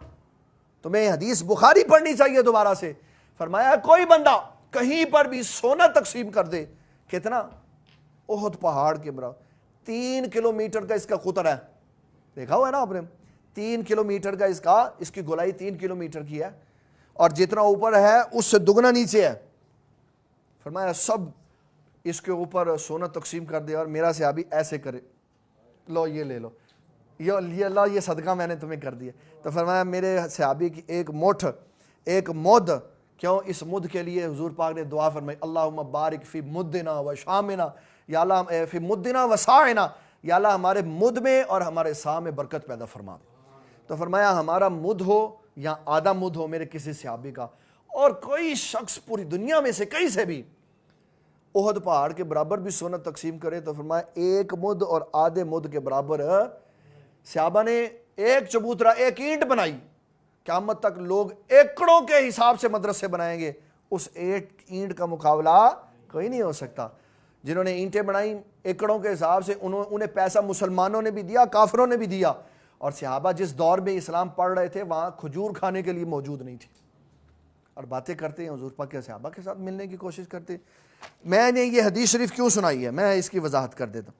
تمہیں حدیث بخاری پڑھنی چاہیے دوبارہ سے۔ فرمایا کوئی بندہ کہیں پر بھی سونا تقسیم کر دے، کتنا؟ احد پہاڑ کے برابر، 3 کلومیٹر کا اس کا قطر ہے، دیکھا ہوا ہے نا آپ نے، 3 کلومیٹر کا اس کی گولائی 3 کلومیٹر کی ہے، اور جتنا اوپر ہے اس سے دگنا نیچے ہے۔ فرمایا سب اس کے اوپر سونا تقسیم کر دے اور میرا صحابی ایسے کرے، لو یہ لے لو، یہ اللہ یہ صدقہ میں نے تمہیں کر دیا۔ تو فرمایا میرے صحابی کی ایک مٹھ، ایک مد، کیوں اس مد کے لیے حضور پاک نے دعا فرمائی، اللہم بارک فی مدنا و شامنا، یا اللہ فی مدنا و ساعنا، یا اللہ ہمارے مد میں اور ہمارے سا میں برکت پیدا فرما دے۔ تو فرمایا ہمارا مد ہو یا آدھا مد ہو میرے کسی صحابی کا، اور کوئی شخص پوری دنیا میں سے کہیں سے بھی احد پہاڑ کے برابر بھی سونا تقسیم کرے، تو فرمایا 1 مد اور آدھے مد کے برابر صحابہ نے ایک چبوترا، ایک اینٹ بنائی، قیامت تک لوگ ایکڑوں کے حساب سے مدرسے بنائیں گے، اس ایک اینٹ کا مقابلہ کوئی نہیں ہو سکتا۔ جنہوں نے اینٹیں بنائی ایکڑوں کے حساب سے، انہیں پیسہ مسلمانوں نے بھی دیا، کافروں نے بھی دیا، اور صحابہ جس دور میں اسلام پڑھ رہے تھے وہاں کھجور کھانے کے لیے موجود نہیں تھی، اور باتیں کرتے ہیں حضور پاک کے صحابہ کے ساتھ ملنے کی کوشش کرتے ہیں۔ میں نے یہ حدیث شریف کیوں سنائی ہے، میں اس کی وضاحت کر دیتا ہوں۔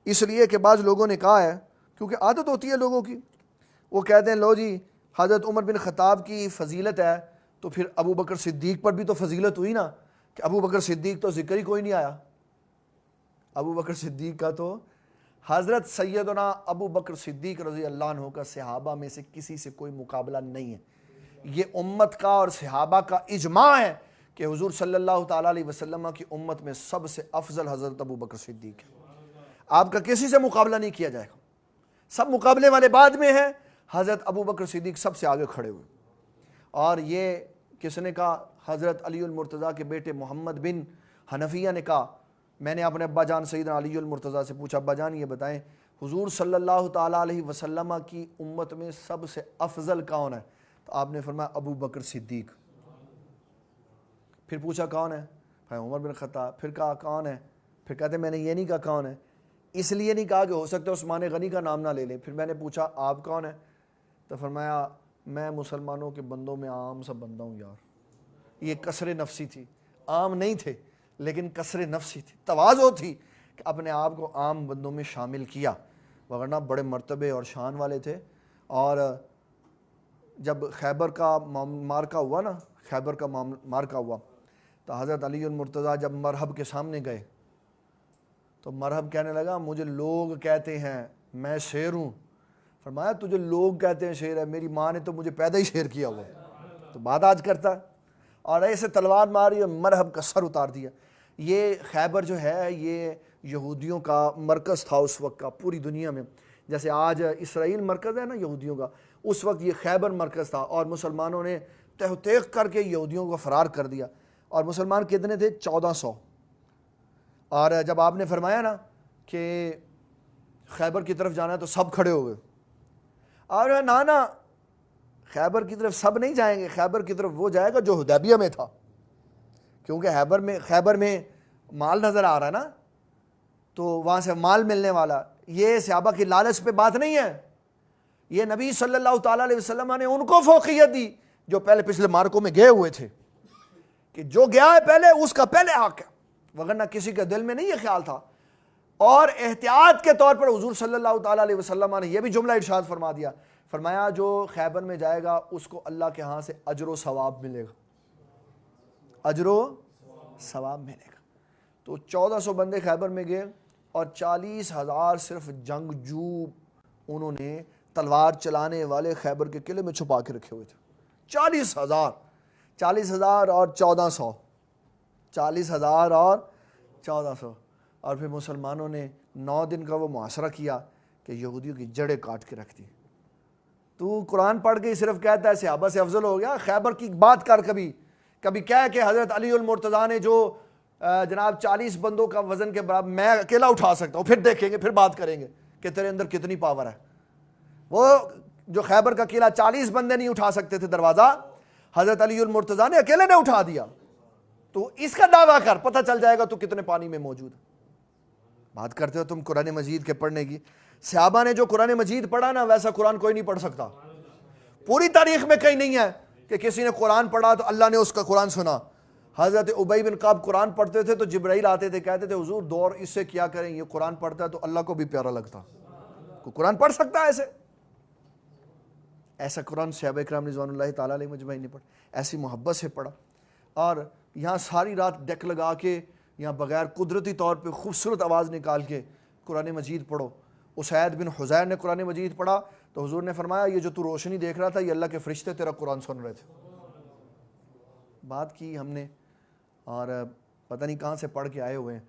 اس لیے کہ بعض لوگوں نے کہا ہے، کیونکہ عادت ہوتی ہے لوگوں کی، وہ کہتے ہیں لو جی حضرت عمر بن خطاب کی فضیلت ہے تو پھر ابو بکر صدیق پر بھی تو فضیلت ہوئی نا، کہ ابو بکر صدیق تو ذکر ہی کوئی نہیں آیا۔ ابو بکر صدیق کا تو حضرت سیدنا ابو بکر صدیق رضی اللہ عنہ کا صحابہ میں سے کسی سے کوئی مقابلہ نہیں ہے۔ یہ امت کا اور صحابہ کا اجماع ہے کہ حضور صلی اللہ تعالیٰ علیہ وسلم کی امت میں سب سے افضل حضرت ابو بکر صدیق ہے، آپ کا کسی سے مقابلہ نہیں کیا جائے گا، سب مقابلے والے بعد میں ہیں، حضرت ابو بکر صدیق سب سے آگے کھڑے ہوئے۔ اور یہ کس نے کہا؟ حضرت علی المرتضیٰ کے بیٹے محمد بن حنفیہ نے کہا، میں نے اپنے ابا جان سیدنا علی المرتضیٰ سے پوچھا، ابا جان یہ بتائیں حضور صلی اللہ تعالیٰ علیہ وسلم کی امت میں سب سے افضل کون ہے؟ تو آپ نے فرمایا ابو بکر صدیق۔ پھر پوچھا کون ہے؟ بھائی عمر بن خطاب۔ پھر کہا کون ہے؟ پھر کہتے میں نے یہ نہیں کہا کون ہے، اس لیے نہیں کہا کہ ہو سکتا ہے عثمان غنی کا نام نہ لے لیں۔ پھر میں نے پوچھا آپ کون ہیں؟ تو فرمایا میں مسلمانوں کے بندوں میں عام سا بندہ ہوں یار۔ یہ کسر نفسی تھی، عام نہیں تھے لیکن کسر نفسی تھی، تواضع تھی کہ اپنے آپ کو عام بندوں میں شامل کیا، وگرنہ بڑے مرتبے اور شان والے تھے۔ اور جب خیبر کا مارکا ہوا نا، خیبر کا مارکا ہوا تو حضرت علی المرتضیٰ جب مرحب کے سامنے گئے تو مرحب کہنے لگا مجھے لوگ کہتے ہیں میں شیر ہوں۔ فرمایا تجھے لوگ کہتے ہیں شیر ہے، میری ماں نے تو مجھے پیدا ہی شیر کیا ہوا ہے، تو بات آج کرتا ہے۔ اور ایسے تلوار ماری اور مرحب کا سر اتار دیا۔ یہ خیبر جو ہے یہ یہودیوں کا مرکز تھا اس وقت کا، پوری دنیا میں، جیسے آج اسرائیل مرکز ہے نا یہودیوں کا، اس وقت یہ خیبر مرکز تھا، اور مسلمانوں نے تہ و تیغ کر کے یہودیوں کو فرار کر دیا۔ اور مسلمان کتنے تھے؟ 1400۔ اور جب آپ نے فرمایا نا کہ خیبر کی طرف جانا ہے تو سب کھڑے ہو گئے، اور نا خیبر کی طرف سب نہیں جائیں گے، خیبر کی طرف وہ جائے گا جو حدیبیہ میں تھا، کیونکہ خیبر میں مال نظر آ رہا ہے نا، تو وہاں سے مال ملنے والا۔ یہ صحابہ کی لالچ پہ بات نہیں ہے، یہ نبی صلی اللہ تعالیٰ علیہ وسلم نے ان کو فوقیت دی جو پہلے پچھلے مارکوں میں گئے ہوئے تھے، کہ جو گیا ہے پہلے اس کا پہلے حق ہے، وگرنہ کسی کے دل میں نہیں یہ خیال تھا۔ اور احتیاط کے طور پر حضور صلی اللہ تعالیٰ علیہ وسلم نے یہ بھی جملہ ارشاد فرما دیا، فرمایا جو خیبر میں جائے گا اس کو اللہ کے ہاں سے اجر و ثواب ملے گا، اجر و ثواب ملے گا۔ تو 1400 بندے خیبر میں گئے اور 40,000 صرف جنگجو انہوں نے تلوار چلانے والے خیبر کے قلعے میں چھپا کے رکھے ہوئے تھے۔ 40,000 اور 1400، 40,000 اور 1400۔ اور پھر مسلمانوں نے 9 دن کا وہ محاصرہ کیا کہ یہودیوں کی جڑیں کاٹ کے رکھ دی۔ تو قرآن پڑھ کے صرف کہتا ہے صحابہ سے افضل ہو گیا، خیبر کی بات کر، کبھی کہہ کہ حضرت علی المرتضیٰ نے جو جناب 40 بندوں کا وزن کے برابر میں اکیلا اٹھا سکتا ہوں، پھر دیکھیں گے، پھر بات کریں گے کہ تیرے اندر کتنی پاور ہے۔ وہ جو خیبر کا قلعہ 40 بندے نہیں اٹھا سکتے تھے دروازہ، حضرت علی المرتضیٰ نے اکیلے نے اٹھا دیا۔ تو اس کا دعویٰ کر، پتہ چل جائے گا تو کتنے پانی میں موجود ہے۔ بات کرتے ہو تم قرآن مجید کے پڑھنے کی، صحابہ نے جو قرآن مجید پڑھا نا ویسا قرآن کوئی نہیں پڑھ سکتا۔ پوری تاریخ میں کہیں نہیں ہے کہ کسی نے قرآن پڑھا تو اللہ نے اس کا قرآن سنا۔ حضرت ابی بن کعب قرآن پڑھتے تھے تو جبرائیل آتے تھے، کہتے تھے حضور دور اس سے کیا کریں، یہ قرآن پڑھتا ہے تو اللہ کو بھی پیارا لگتا۔ کوئی قرآن پڑھ سکتا ہے ایسا قرآن صحابہ کرام رضوان اللہ تعالیٰ علیہ مجمعین نے پڑھا، ایسی محبت سے پڑھا۔ اور یہاں ساری رات ڈیک لگا کے یہاں بغیر قدرتی طور پہ خوبصورت آواز نکال کے قرآن مجید پڑھو۔ اسید بن حضیر نے قرآن مجید پڑھا تو حضور نے فرمایا یہ جو تو روشنی دیکھ رہا تھا یہ اللہ کے فرشتے تیرا قرآن سن رہے تھے۔ بات کی ہم نے، اور پتہ نہیں کہاں سے پڑھ کے آئے ہوئے ہیں۔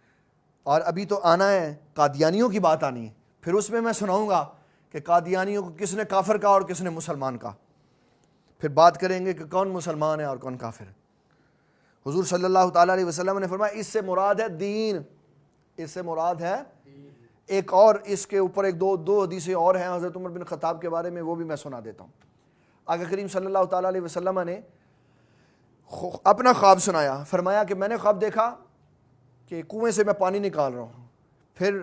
اور ابھی تو آنا ہے، قادیانیوں کی بات آنی ہے، پھر اس میں سناؤں گا کہ قادیانیوں کو کس نے کافر کہا اور کس نے مسلمان کہا، پھر بات کریں گے کہ کون مسلمان ہے اور کون کافر ہے۔ حضور صلی اللہ تعالیٰ علیہ وسلم نے فرمایا اس سے مراد ہے دین، اس سے مراد ہے ایک اور، اس کے اوپر ایک دو حدیثیں اور ہیں حضرت عمر بن خطاب کے بارے میں، وہ بھی میں سنا دیتا ہوں۔ آقا کریم صلی اللہ تعالیٰ علیہ وسلم نے اپنا خواب سنایا، فرمایا کہ میں نے خواب دیکھا کہ کنویں سے میں پانی نکال رہا ہوں، پھر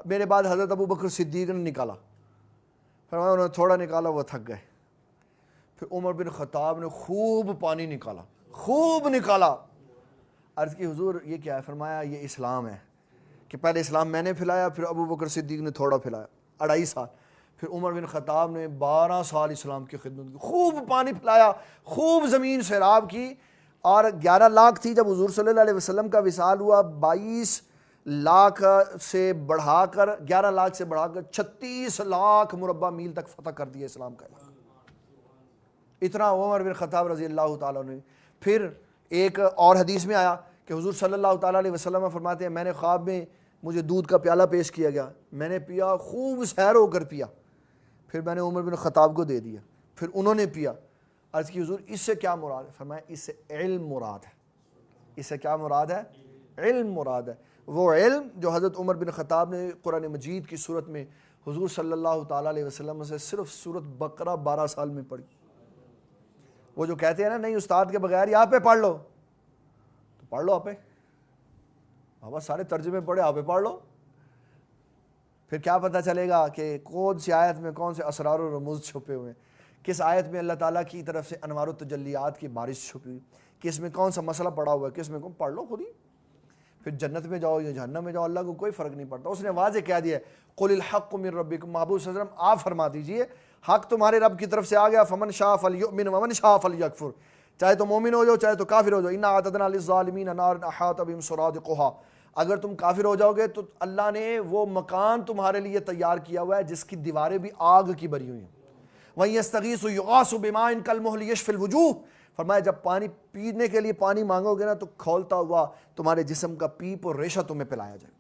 میرے بعد حضرت ابو بکر صدیق نے نکالا، فرمایا انہوں نے تھوڑا نکالا وہ تھک گئے، پھر عمر بن خطاب نے خوب پانی نکالا، خوب نکالا۔ عرض کی حضور یہ کیا ہے؟ فرمایا یہ اسلام ہے، کہ پہلے اسلام میں نے پھیلایا، پھر ابو بکر صدیق نے تھوڑا پھیلایا، 2.5 سال، پھر عمر بن خطاب نے 12 سال اسلام کی خدمت کی، خوب پانی پھیلایا، خوب زمین سیراب کی۔ اور 11 لاکھ تھی جب حضور صلی اللہ علیہ وسلم کا وصال ہوا، 22 لاکھ سے بڑھا کر 11 لاکھ سے بڑھا کر 36 لاکھ مربع میل تک فتح کر دیا اسلام کا علاقہ۔ اتنا عمر بن خطاب رضی اللہ تعالیٰ نے۔ پھر ایک اور حدیث میں آیا کہ حضور صلی اللہ تعالیٰ علیہ وسلم فرماتے ہیں میں نے خواب میں مجھے دودھ کا پیالہ پیش کیا گیا، میں نے پیا، خوب سیر ہو کر پیا، پھر میں نے عمر بن خطاب کو دے دیا، پھر انہوں نے پیا۔ عرض کی حضور اس سے کیا مراد ہے؟ فرمایا اس سے علم مراد ہے۔ اس سے کیا مراد ہے؟ علم مراد ہے۔ وہ علم جو حضرت عمر بن خطاب نے قرآن مجید کی صورت میں حضور صلی اللہ تعالیٰ علیہ وسلم سے صرف سورۃ بقرہ 12 سال میں پڑھی۔ وہ جو کہتے ہیں نا نہیں استاد کے بغیر یہاں پہ پڑھ لو، تو پڑھ لو آپ پہ، بابا سارے ترجمے پڑھے آپ پہ پڑھ لو، پھر کیا پتہ چلے گا کہ کون سی آیت میں کون سے اسرار و رموز چھپے ہوئے ہیں، کس آیت میں اللہ تعالیٰ کی طرف سے انوار و تجلیات کی بارش چھپی، کس میں کون سا مسئلہ پڑا ہوا ہے، کس میں کون، پڑھ لو خود ہی، پھر جنت میں جاؤ یا جہنم میں جاؤ، اللہ کو کوئی فرق نہیں پڑتا۔ اس نے واضح کہہ دیا قل الحق من ربکم، محبوب صلی اللہ علیہ وسلم آپ فرما دیجئے حق تمہارے رب کی طرف سے آ گیا، فمن شاء فلیؤمن ومن شاء فلیکفر، چاہے تو مومن ہو جاؤ چاہے تو کافر ہو جاؤ، انا اعتدنا للظالمین نارا احاط بهم سرادقها، اگر تم کافر ہو جاؤ گے تو اللہ نے وہ مکان تمہارے لیے تیار کیا ہوا ہے جس کی دیواریں بھی آگ کی بری ہوئی ہیں، وَإِن يَسْتَغِيثُوا يُغَاثُوا بِمَاءٍ كَالْمُهْلِ يَشْفِي الْوُجُوهَ، فرمایا جب پانی پینے کے لیے پانی مانگو گے نا تو کھولتا ہوا تمہارے جسم کا پیپ اور ریشہ تمہیں پلایا جائے،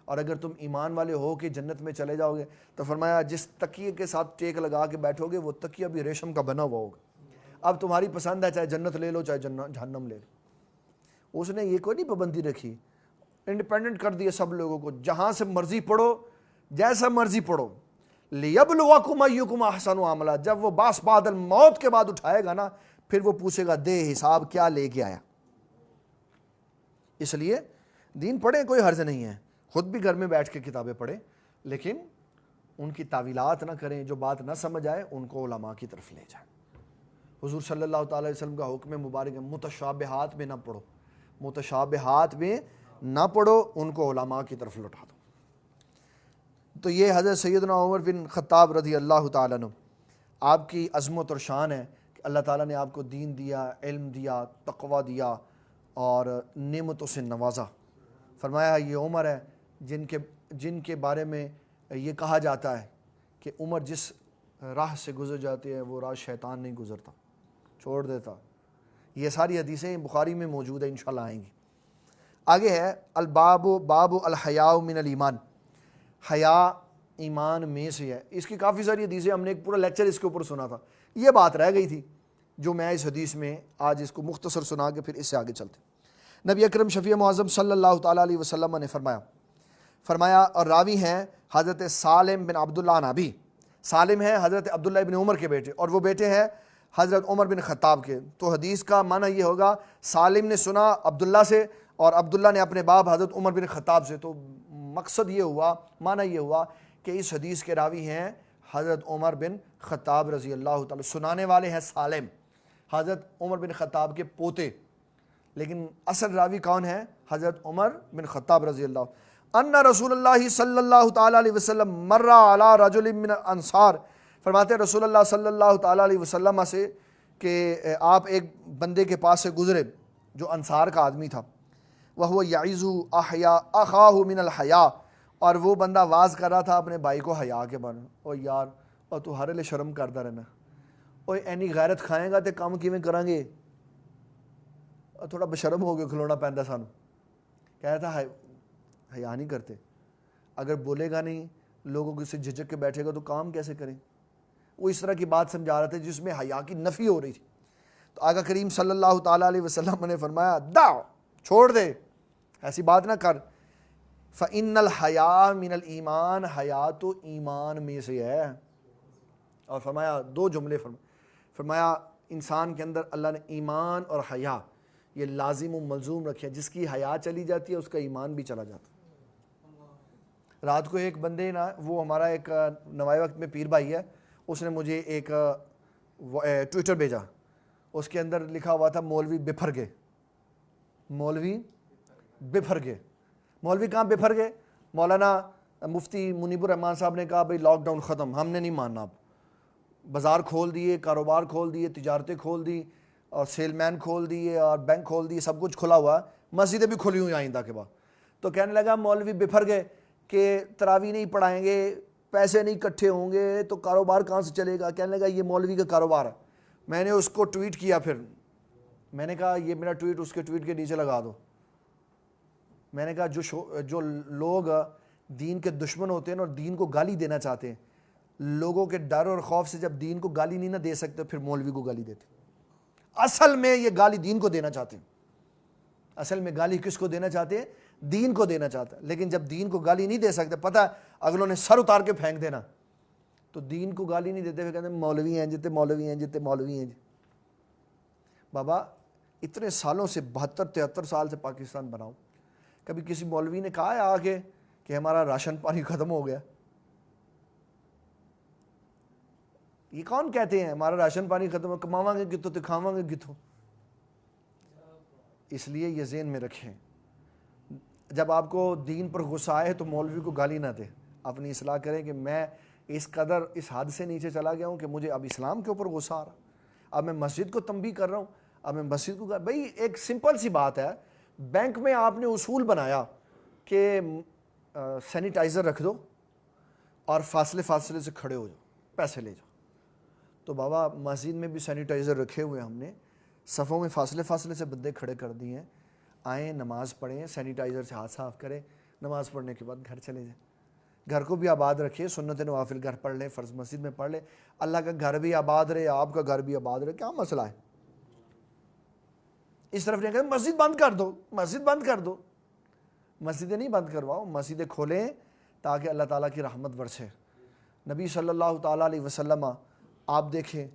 اور اگر تم ایمان والے ہو کہ جنت میں چلے جاؤ گے تو فرمایا جس تکیے کے ساتھ ٹیک لگا کے بیٹھو گے وہ تکیہ بھی ریشم کا بنا ہوا ہوگا، اب تمہاری پسند ہے چاہے جنت لے لو چاہے جہنم لے لو۔ اس نے یہ کوئی نہیں پابندی رکھی، انڈیپینڈنٹ کر دیا سب لوگوں کو، جہاں سے مرضی پڑھو جیسا مرضی پڑھو، لِيَبْلُوَكُمْ أَيُّكُمْ أَحْسَنُ عَمَلًا، جب وہ باس بعد الموت کے بعد اٹھائے گا نا پھر وہ پوچھے گا دے حساب کیا لے کے آیا۔ اس لیے دین پڑھیں کوئی حرج نہیں ہے، خود بھی گھر میں بیٹھ کے کتابیں پڑھیں، لیکن ان کی تعویلات نہ کریں، جو بات نہ سمجھ آئے ان کو علماء کی طرف لے جائیں۔ حضور صلی اللہ تعالیٰ علیہ وسلم کا حکم مبارک ہے متشابہات میں نہ پڑھو، متشابہات میں نہ پڑھو، ان کو علماء کی طرف لوٹا دو۔ تو یہ حضرت سیدنا عمر بن خطاب رضی اللہ تعالیٰ عنہ، آپ کی عظمت اور شان ہے کہ اللہ تعالیٰ نے آپ کو دین دیا، علم دیا، تقوی دیا اور نعمتوں سے نوازا۔ فرمایا یہ عمر ہے جن کے بارے میں یہ کہا جاتا ہے کہ عمر جس راہ سے گزر جاتے ہیں وہ راہ شیطان نہیں گزرتا، چھوڑ دیتا۔ یہ ساری حدیثیں بخاری میں موجود ہیں، انشاءاللہ آئیں گی۔ آگے ہے الباب باب الحیاء من الایمان، حیا ایمان میں سے ہے۔ اس کی کافی ساری حدیثیں، ہم نے ایک پورا لیکچر اس کے اوپر سنا تھا، یہ بات رہ گئی تھی جو میں اس حدیث میں آج اس کو مختصر سنا کے پھر اس سے آگے چلتے۔ نبی اکرم شفیع معظم صلی اللہ تعالیٰ علیہ وسلم نے فرمایا اور راوی ہیں حضرت سالم بن عبداللہ نبی، سالم ہیں حضرت عبداللہ بن عمر کے بیٹے، اور وہ بیٹے ہیں حضرت عمر بن خطاب کے۔ تو حدیث کا معنی یہ ہوگا سالم نے سنا عبداللہ سے اور عبداللہ نے اپنے باپ حضرت عمر بن خطاب سے۔ تو مقصد یہ ہوا، معنی یہ ہوا کہ اس حدیث کے راوی ہیں حضرت عمر بن خطاب رضی اللہ تعالیٰ، سنانے والے ہیں سالم حضرت عمر بن خطاب کے پوتے، لیکن اصل راوی کون ہے؟ حضرت عمر بن خطاب رضی اللہ۔ ان رسول اللہ صلی اللہ تعالیٰ علیہ وسلم مر علی رجل من الانصار، فرماتے ہیں رسول اللہ صلی اللہ تعالیٰ علیہ وسلم سے کہ آپ ایک بندے کے پاس سے گزرے جو انصار کا آدمی تھا، وہو یعظ اخاہ من الحیاء، اور وہ بندہ واز کر رہا تھا اپنے بھائی کو حیا کے بارے میں۔ او یار اور تو ہر لے شرم کرتا رہنا، اوے اینی غیرت کھائیں گا تے کام کیویں کریں گے، تھوڑا بشرم ہو گیا کھلونا پہنتا سانو، کہہ تھا حیا نہیں کرتے، اگر بولے گا نہیں لوگوں سے جھجک کے بیٹھے گا تو کام کیسے کریں؟ وہ اس طرح کی بات سمجھا رہے تھے جس میں حیا کی نفی ہو رہی تھی۔ تو آقا کریم صلی اللہ تعالیٰ علیہ وسلم نے فرمایا دا چھوڑ دے، ایسی بات نہ کر، فَإِنَّ الْحَيَاءَ مِنَ الْإِيمَانِ، حیا تو ایمان میں سے ہے۔ اور فرمایا دو جملے فرمایا انسان کے اندر اللہ نے ایمان اور حیا یہ لازم و ملزوم رکھے، جس کی حیا چلی جاتی ہے اس کا ایمان بھی چلا جاتا ہے۔ رات کو ایک بندے نا، وہ ہمارا ایک نوائے وقت میں پیر بھائی ہے، اس نے مجھے ایک ٹویٹر بھیجا، اس کے اندر لکھا ہوا تھا مولوی بپھر گئے، مولوی بپھر گئے۔ مولوی کہاں بپھر گئے؟ مولانا مفتی منیب الرحمان صاحب نے کہا بھئی لاک ڈاؤن ختم، ہم نے نہیں ماننا، اب بازار کھول دیے، کاروبار کھول دیے، تجارتیں کھول دی، اور سیل مین کھول دیے، اور بینک کھول دیے، سب کچھ کھلا ہوا، مسجدیں بھی کھلی ہوئی آئندہ کے بعد۔ تو کہنے لگا مولوی بپھر گئے کہ تراویح نہیں پڑھائیں گے، پیسے نہیں اکٹھے ہوں گے تو کاروبار کہاں سے چلے گا؟ کہنے لگا یہ مولوی کا کاروبار ہے۔ میں نے اس کو ٹویٹ کیا، پھر میں نے کہا یہ میرا ٹویٹ اس کے ٹویٹ کے نیچے لگا دو۔ میں نے کہا جو لوگ دین کے دشمن ہوتے ہیں اور دین کو گالی دینا چاہتے ہیں، لوگوں کے ڈر اور خوف سے جب دین کو گالی نہیں نہ دے سکتے پھر مولوی کو گالی دیتے۔ اصل میں یہ گالی دین کو دینا چاہتے ہیں، اصل میں گالی کس کو دینا چاہتے ہیں؟ دین کو دینا چاہتا ہے، لیکن جب دین کو گالی نہیں دے سکتے، پتہ ہے اگلوں نے سر اتار کے پھینک دینا، تو دین کو گالی نہیں دیتے، پھر کہتے ہیں مولوی ہیں جتے مولوی ہیں جتے مولوی ہیں۔ بابا اتنے سالوں سے 72-73 سال سے پاکستان بناؤ، کبھی کسی مولوی نے کہا ہے آگے کہ ہمارا راشن پانی ختم ہو گیا؟ یہ کون کہتے ہیں ہمارا راشن پانی ختم ہو، کماواں گے کتوں تے کھاواں گے کتوں؟ اس لیے یہ ذہن میں رکھیں، جب آپ کو دین پر غصہ آئے تو مولوی کو گالی نہ دے، اپنی اصلاح کریں کہ میں اس قدر اس حد سے نیچے چلا گیا ہوں کہ مجھے اب اسلام کے اوپر غصہ آ رہا، اب میں مسجد کو تنبیہ کر رہا ہوں، اب میں مسجد کو بھائی ایک سمپل سی بات ہے، بینک میں آپ نے اصول بنایا کہ سینیٹائزر رکھ دو اور فاصلے سے کھڑے ہو جاؤ، پیسے لے جاؤ، تو بابا مسجد میں بھی سینیٹائزر رکھے ہوئے ہم نے، صفوں میں فاصلے سے بندے کھڑے کر دیے ہیں، آئیں نماز پڑھیں، سینیٹائزر سے ہاتھ صاف کریں، نماز پڑھنے کے بعد گھر چلے جائیں، گھر کو بھی آباد رکھیے، سنت نوافل گھر پڑھ لیں، فرض مسجد میں پڑھ لیں، اللہ کا گھر بھی آباد رہے، آپ کا گھر بھی آباد رہے، کیا مسئلہ ہے؟ اس طرف نہیں کہتے مسجد بند کر دو، مسجد بند کر دو، مسجدیں نہیں بند کرواؤ، مسجدیں کھولیں تاکہ اللہ تعالیٰ کی رحمت برسے۔ نبی صلی اللہ تعالیٰ علیہ وسلم آپ دیکھیں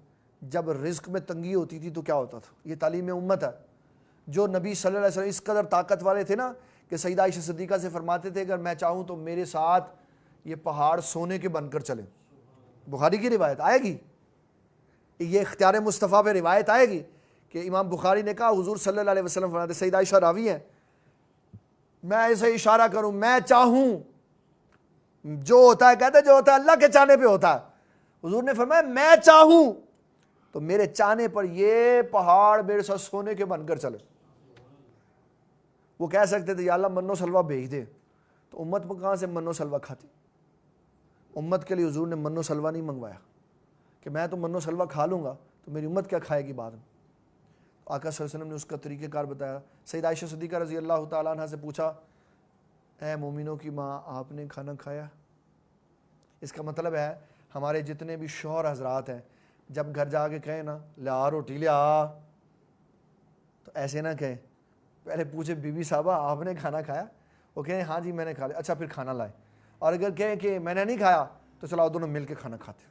جب رزق میں تنگی ہوتی تھی تو کیا ہوتا تھا، یہ تعلیم امت ہے، جو نبی صلی اللہ علیہ وسلم اس قدر طاقت والے تھے نا کہ سیدہ عائشہ صدیقہ سے فرماتے تھے اگر میں چاہوں تو میرے ساتھ یہ پہاڑ سونے کے بن کر چلیں، بخاری کی روایت آئے گی، یہ اختیار مصطفیٰ پہ روایت آئے گی کہ امام بخاری نے کہا حضور صلی اللہ علیہ وسلم فرماتے، سیدہ عائشہ راوی ہیں، میں ایسے اشارہ کروں میں چاہوں، جو ہوتا ہے کہتے جو ہوتا ہے اللہ کے چاہنے پہ ہوتا ہے، حضور نے فرمایا میں چاہوں تو میرے چاہنے پر یہ پہاڑ میرے ساتھ سونے کے بن کر چلے۔ وہ کہہ سکتے تھے یا اللہ منو سلوہ بھیج دے، تو امت میں کہاں سے منو سلوہ کھاتی؟ امت کے لیے حضور نے منو سلوہ نہیں منگوایا کہ میں تو منو سلوہ کھا لوں گا تو میری امت کیا کھائے گی بعد میں۔ آقا صلی اللہ علیہ وسلم نے اس کا طریقہ کار بتایا۔ سیدہ عائشہ صدیقہ رضی اللہ تعالیٰ عنہ سے پوچھا اے مومنوں کی ماں آپ نے کھانا کھایا؟ اس کا مطلب ہے ہمارے جتنے بھی شوہر حضرات ہیں جب گھر جا کے کہیں نا لیا روٹی لیا، تو ایسے نہ کہیں پہلے پوچھے بی بی صاحبہ آپ نے کھانا کھایا؟ وہ کہیں ہاں جی میں نے کھا لیا. اچھا پھر کھانا لائے. اور اگر کہیں کہ میں نے نہیں کھایا تو چلو دونوں مل کے کھانا کھاتے.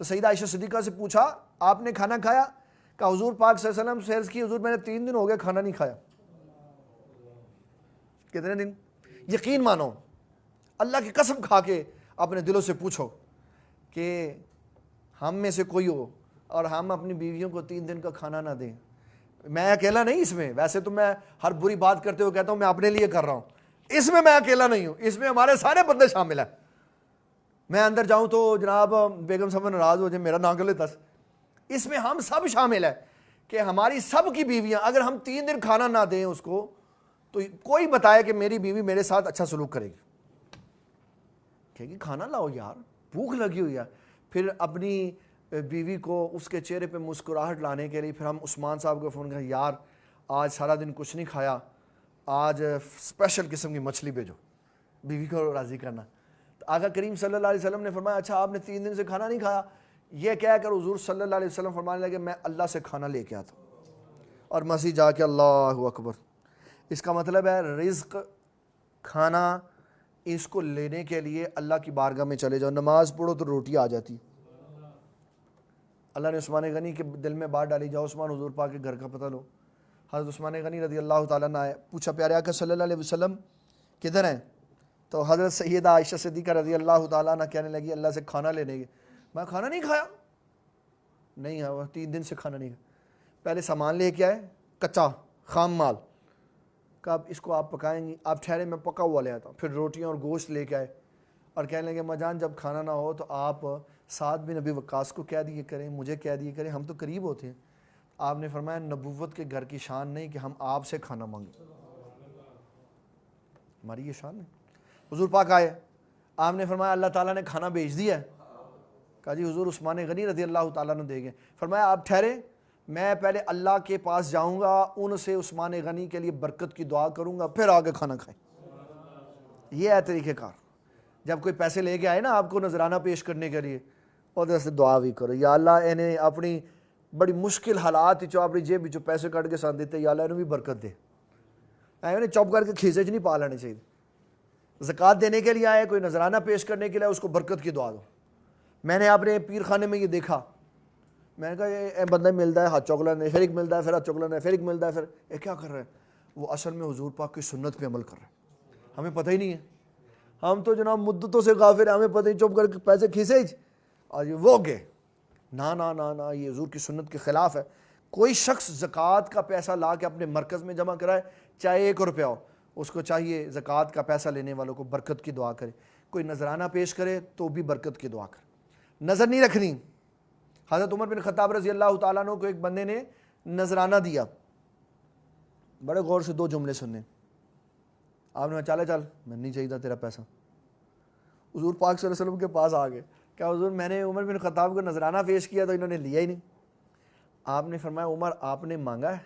تو سیدہ عائشہ صدیقہ سے پوچھا آپ نے کھانا کھایا؟ کہا حضور پاک صلی اللہ علیہ وسلم سے عرض کی حضور میں نے 3 دن ہو گئے کھانا نہیں کھایا. کتنے دن؟ یقین مانو اللہ کی قسم کھا کے اپنے دلوں سے پوچھو کہ ہم میں سے کوئی ہو اور ہم اپنی بیویوں کو 3 دن کا کھانا نہ دیں. میں اکیلا نہیں اس میں, ویسے تو میں ہر بری بات کرتے ہوئے کہتا ہوں میں اپنے لیے کر رہا ہوں, اس میں میں اکیلا نہیں ہوں, اس میں ہمارے سارے بندے شامل ہیں. میں اندر جاؤں تو جناب بیگم صاحب ناراض ہو جائے, میرا نام لے دس. اس میں ہم سب شامل ہیں کہ ہماری سب کی بیویاں, اگر ہم 3 دن کھانا نہ دیں اس کو تو کوئی بتائے کہ میری بیوی میرے ساتھ اچھا سلوک کرے گی. کہے گی کھانا لاؤ یار, بھوک لگی ہوئی ہے. پھر اپنی بیوی کو اس کے چہرے پہ مسکراہٹ لانے کے لیے پھر ہم عثمان صاحب کو فون کریں, یار آج سارا دن کچھ نہیں کھایا, آج اسپیشل قسم کی مچھلی بھیجو, بیوی کو راضی کرنا. تو آقا کریم صلی اللہ علیہ وسلم نے فرمایا اچھا آپ نے 3 دن سے کھانا نہیں کھایا؟ یہ کہہ کر حضور صلی اللہ علیہ وسلم فرمانے لگے میں اللہ سے کھانا لے کے آتا ہوں. اور مسیح جا کے اللہ اکبر. اس کا مطلب ہے رزق, کھانا, اس کو لینے کے لیے اللہ کی بارگاہ میں چلے جاؤ. نماز پڑھو تو روٹی آ جاتی. اللہ نے عثمان غنی کے دل میں بات ڈالی, جاؤ عثمان حضور پاک کے گھر کا پتہ لو. حضرت عثمان غنی رضی اللہ تعالیٰ عنہ آئے, پوچھا پیارے آقا صلی اللہ علیہ وسلم کدھر ہیں؟ تو حضرت سیدہ عائشہ صدیقہ رضی اللہ تعالیٰ عنہ کہنے لگی اللہ سے کھانا لینے گئے. میں کھانا نہیں کھایا, نہیں ہوا 3 دن سے کھانا نہیں کھایا. پہلے سامان لے کے آئے کچا خام مال, کہا اس کو آپ پکائیں گی, آپ ٹھہرے میں پکا ہوا لے آتا ہوں. پھر روٹیاں اور گوشت لے کے آئے اور کہنے لگے ماں جان جب کھانا نہ ہو تو آپ سعد بن ابی وقاص کو کہہ دیے کریں, مجھے کہہ دیے کریں, ہم تو قریب ہوتے ہیں. آپ نے فرمایا نبوت کے گھر کی شان نہیں کہ ہم آپ سے کھانا مانگیں, ہماری یہ شان ہے. حضور پاک آئے, آپ نے فرمایا اللہ تعالیٰ نے کھانا بھیج دیا ہے. کہا جی حضور عثمان غنی رضی اللہ تعالیٰ نے دے گئے. فرمایا آپ ٹھہرے, میں پہلے اللہ کے پاس جاؤں گا, ان سے عثمان غنی کے لیے برکت کی دعا کروں گا, پھر آگے کھانا کھائیں. یہ ہے طریقہ کار. جب کوئی پیسے لے کے آئے نا آپ کو نذرانہ پیش کرنے کے لیے, اور سے دعا بھی کرو, یا اللہ انہیں اپنی بڑی مشکل حالات جو اپنی جیب جو پیسے کٹ کے ساتھ دیتے, یا اللہ انہیں بھی برکت دے. انہیں چپ کر کے کھیسے نہیں پا لینے چاہیے. زکوٰۃ دینے کے لیے آئے, کوئی نذرانہ پیش کرنے کے لیے, اس کو برکت کی دعا دو. میں نے اپنے پیر خانے میں یہ دیکھا, میں نے کہا یہ بندہ ملتا ہے ہاتھ چوکلا نے, پھر ایک ملتا ہے, پھر ہاتھ چوکلا نے, پھر ایک ملتا ہے, پھر یہ کیا کر رہے ہیں؟ وہ اصل میں حضور پاک کی سنت پہ عمل کر رہے ہیں, ہمیں پتہ ہی نہیں ہے. ہم تو جناب مدتوں سے غافل ہیں, ہمیں پتہ ہی, چپ کر کے پیسے کھینچے اور یہ وہ گئے. نا نا نا نا, یہ حضور کی سنت کے خلاف ہے. کوئی شخص زکوٰۃ کا پیسہ لا کے اپنے مرکز میں جمع کرائے, چاہے 1 روپیہ ہو, اس کو چاہیے زکوٰۃ کا پیسہ لینے والوں کو برکت کی دعا کرے. کوئی نذرانہ پیش کرے تو بھی برکت کی دعا کرے, نظر نہیں رکھنی. حضرت عمر بن خطاب رضی اللہ تعالیٰ عنہ کو ایک بندے نے نذرانہ دیا, بڑے غور سے 2 جملے سننے. آپ نے چل میں نہیں چاہیے تیرا پیسہ. حضور پاک صلی اللہ علیہ وسلم کے پاس آ گئے, کیا حضور میں نے عمر بن خطاب کو نذرانہ پیش کیا تو انہوں نے لیا ہی نہیں. آپ نے فرمایا عمر آپ نے مانگا ہے؟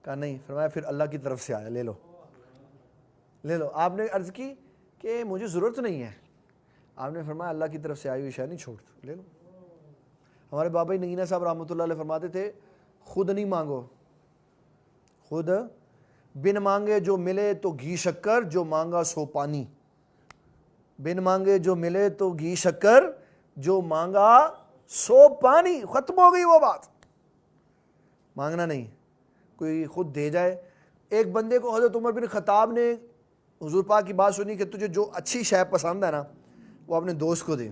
کہا نہیں. فرمایا پھر اللہ کی طرف سے آیا, لے لو لے لو. آپ نے عرض کی کہ مجھے ضرورت نہیں ہے. آپ نے فرمایا اللہ کی طرف سے آئی ہوئی شے نہیں چھوڑ, لے لو. ہمارے بابا نگینہ صاحب رحمۃ اللہ علیہ فرماتے تھے خود نہیں مانگو, خود بن مانگے جو ملے تو گھی شکر, جو مانگا سو پانی. بن مانگے جو ملے تو گھی شکر, جو مانگا سو پانی. ختم ہو گئی وہ بات. مانگنا نہیں, کوئی خود دے جائے. ایک بندے کو حضرت عمر بن خطاب نے حضور پاک کی بات سنی کہ تجھے جو اچھی شے پسند ہے نا وہ اپنے دوست کو دے.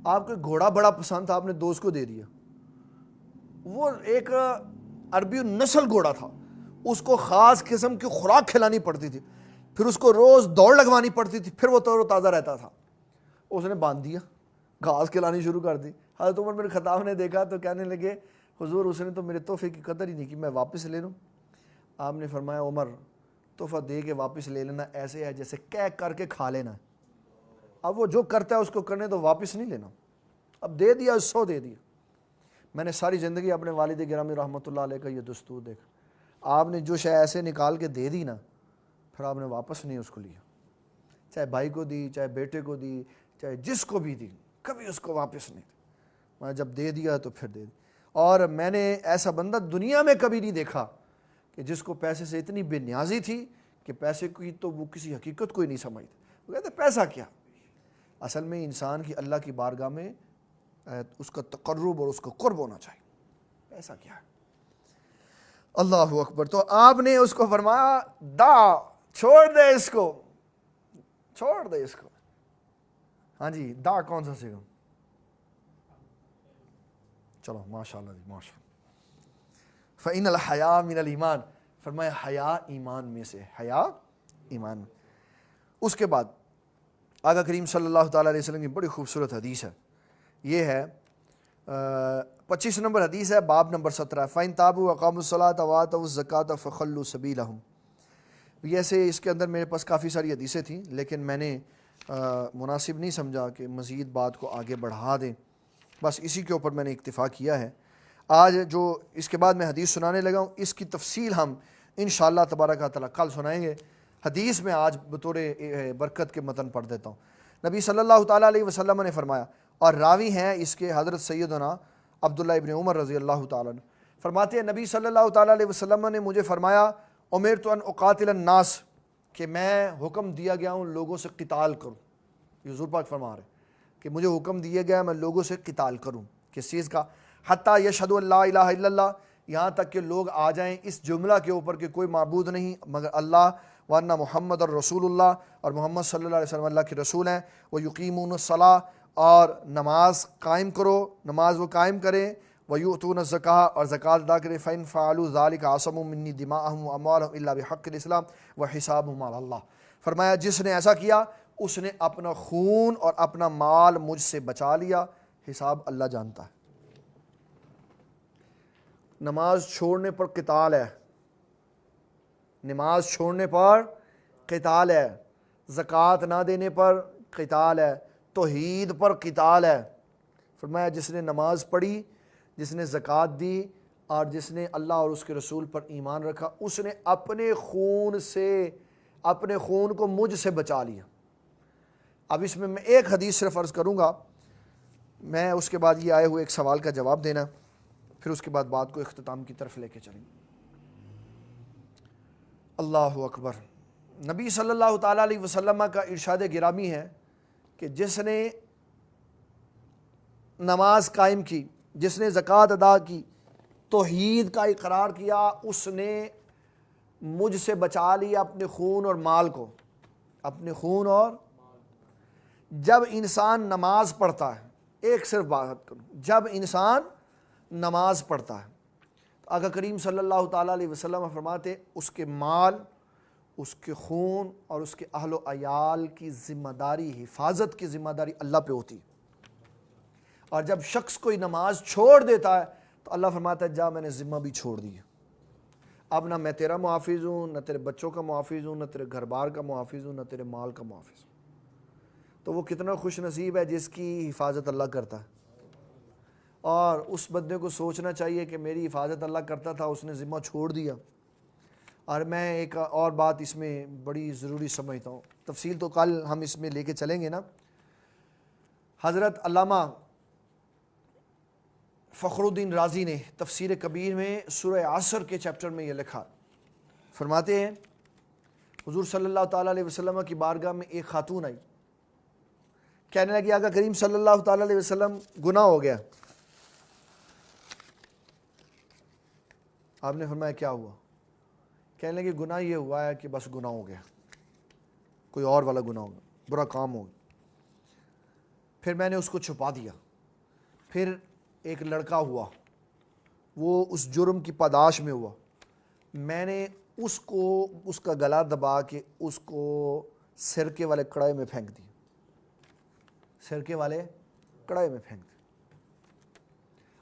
آپ کو گھوڑا بڑا پسند تھا, آپ نے دوست کو دے دیا. وہ ایک عربی نسل گھوڑا تھا, اس کو خاص قسم کی خوراک کھلانی پڑتی تھی, پھر اس کو روز دوڑ لگوانی پڑتی تھی, پھر وہ تر و تازہ رہتا تھا. اس نے باندھ دیا, گھاس کھلانی شروع کر دی. حضرت عمر بن خطاب نے دیکھا تو کہنے لگے حضور اس نے تو میرے تحفے کی قدر ہی نہیں کی, میں واپس لے لوں. آپ نے فرمایا عمر تحفہ دے کے واپس لے لینا ایسے ہے جیسے کہہ کر کے کھا لینا. اب وہ جو کرتا ہے اس کو کرنے تو واپس نہیں لینا. اب دے دیا, 100 دے دیا. میں نے ساری زندگی اپنے والد گرامی رحمۃ اللہ علیہ کا یہ دستور دیکھا, آپ نے جو شے ایسے نکال کے دے دی نا, پھر آپ نے واپس نہیں اس کو لیا. چاہے بھائی کو دی, چاہے بیٹے کو دی, چاہے جس کو بھی دی, کبھی اس کو واپس نہیں دی. میں جب دے دیا تو پھر دے دی. اور میں نے ایسا بندہ دنیا میں کبھی نہیں دیکھا کہ جس کو پیسے سے اتنی بے نیازی تھی کہ پیسے کی تو وہ کسی حقیقت کو ہی نہیں سمجھتے. وہ کہتے پیسہ کیا. اصل میں انسان کی اللہ کی بارگاہ میں اس کا تقرب اور اس کا قرب ہونا چاہیے. پیسہ کیا ہے. اللہ اکبر. تو آپ نے اس کو فرمایا دا چھوڑ دے اس کو, چھوڑ دے اس کو. ہاں جی, دا کون سا سیکھوں. چلو ماشاء اللہ جی, ماشاء اللہ. فَإِنَ الْحَيَاءَ مِنَ الْإِيمَانِ, فرمایا حیا ایمان میں سے, حیا ایمان. اس کے بعد آقا کریم صلی اللہ تعالیٰ علیہ وسلم کی بڑی خوبصورت حدیث ہے. یہ ہے 25 نمبر حدیث ہے, باب نمبر 17. فَإِن تَابُوا وَأَقَامُوا الصَّلَاةَ وَآتَوُا الزَّكَاةَ فَخَلُّوا سَبِيلَهُمْ. ایسے اس کے اندر میرے پاس کافی ساری حدیثیں تھیں, لیکن میں نے مناسب نہیں سمجھا کہ مزید بات کو آگے بڑھا دیں, بس اسی کے اوپر میں نے اکتفا کیا ہے. آج جو اس کے بعد میں حدیث سنانے لگا ہوں, اس کی تفصیل ہم انشاءاللہ تبارک و تعالیٰ کل سنائیں گے. حدیث میں آج بطور برکت کے متن پڑھ دیتا ہوں. نبی صلی اللہ تعالیٰ علیہ وسلم نے فرمایا, اور راوی ہیں اس کے حضرت سیدنا عبداللہ ابن عمر رضی اللہ تعالیٰ عنہ, فرماتے ہیں نبی صلی اللہ تعالیٰ علیہ وسلم نے مجھے فرمایا امرت ان اقاتل الناس, کہ میں حکم دیا گیا ہوں لوگوں سے قتال کروں. یہ حضور پاک فرما رہے ہیں کہ مجھے حکم دیا گیا میں لوگوں سے قتال کروں. کس چیز کا؟ حتیٰ یشہدوا ان لا الہ الا اللہ, یہاں تک کہ لوگ آ جائیں اس جملہ کے اوپر کہ کوئی معبود نہیں مگر اللہ, وَأَنَّ محمد الرسول اللہ, اور محمد صلی اللہ علیہ وسلم اللہ کے رسول ہیں. وَيُقِيمُونَ الصَّلَاةَ, اور نماز قائم کرو, نماز وہ قائم کریں. وَيُؤْتُونَ الزَّكَاةَ, اور زکوٰۃ ادا کریں. فَإِن فَعَلُوا ذَلِكَ عَصَمُوا مِنِّي دِمَاءَهُمْ وَأَمْوَالَهُمْ إِلَّا بِحَقِّ الْإِسْلَامِ وَحِسَابُهُمْ عَلَى اللَّهِ. فرمایا جس نے ایسا کیا اس نے اپنا خون اور اپنا مال مجھ سے بچا لیا, حساب اللہ جانتا ہے. نماز چھوڑنے پر قتال ہے, نماز چھوڑنے پر قتال ہے, زکوٰۃ نہ دینے پر قتال ہے, توحید پر قتال ہے. فرمایا جس نے نماز پڑھی, جس نے زکوٰۃ دی, اور جس نے اللہ اور اس کے رسول پر ایمان رکھا, اس نے اپنے خون سے, اپنے خون کو مجھ سے بچا لیا. اب اس میں ایک حدیث صرف عرض کروں گا, میں اس کے بعد یہ آئے ہوئے ایک سوال کا جواب دینا, پھر اس کے بعد بات کو اختتام کی طرف لے کے چلیں. اللہ اکبر. نبی صلی اللہ تعالیٰ علیہ وسلم کا ارشاد گرامی ہے کہ جس نے نماز قائم کی, جس نے زکوٰۃ ادا کی, توحید کا اقرار کیا, اس نے مجھ سے بچا لیا اپنے خون اور مال کو, اپنے خون اور. جب انسان نماز پڑھتا ہے, ایک صرف بات کروں, جب انسان نماز پڑھتا ہے تو آقا کریم صلی اللہ تعالیٰ علیہ وسلم فرماتے اس کے مال, اس کے خون اور اس کے اہل و عیال کی ذمہ داری, حفاظت کی ذمہ داری اللہ پہ ہوتی ہے. اور جب شخص کوئی نماز چھوڑ دیتا ہے تو اللہ فرماتا ہے جا میں نے ذمہ بھی چھوڑ دی, اب نہ میں تیرا محافظ ہوں, نہ تیرے بچوں کا محافظ ہوں, نہ تیرے گھر بار کا محافظ ہوں, نہ تیرے مال کا محافظ ہوں. تو وہ کتنا خوش نصیب ہے جس کی حفاظت اللہ کرتا ہے. اور اس بندے کو سوچنا چاہیے کہ میری حفاظت اللہ کرتا تھا, اس نے ذمہ چھوڑ دیا. اور میں ایک اور بات اس میں بڑی ضروری سمجھتا ہوں, تفصیل تو کل ہم اس میں لے کے چلیں گے نا. حضرت علامہ فخر الدین رازی نے تفسیر کبیر میں سورہ عصر کے چیپٹر میں یہ لکھا, فرماتے ہیں حضور صلی اللہ تعالیٰ علیہ وسلم کی بارگاہ میں ایک خاتون آئی, کہنے لگی آقا کریم صلی اللہ تعالیٰ علیہ وسلم گناہ ہو گیا. آپ نے فرمایا کیا ہوا؟ کہنے لگی گناہ یہ ہوا ہے کہ بس گناہ ہو گیا, کوئی اور والا گناہ ہو گیا, برا کام ہو گیا. پھر میں نے اس کو چھپا دیا. پھر ایک لڑکا ہوا, وہ اس جرم کی پاداش میں ہوا, میں نے اس کو, اس کا گلا دبا کے اس کو سرکے والے کڑھائی میں پھینک دی, سرکے والے کڑھائی میں پھینک دی.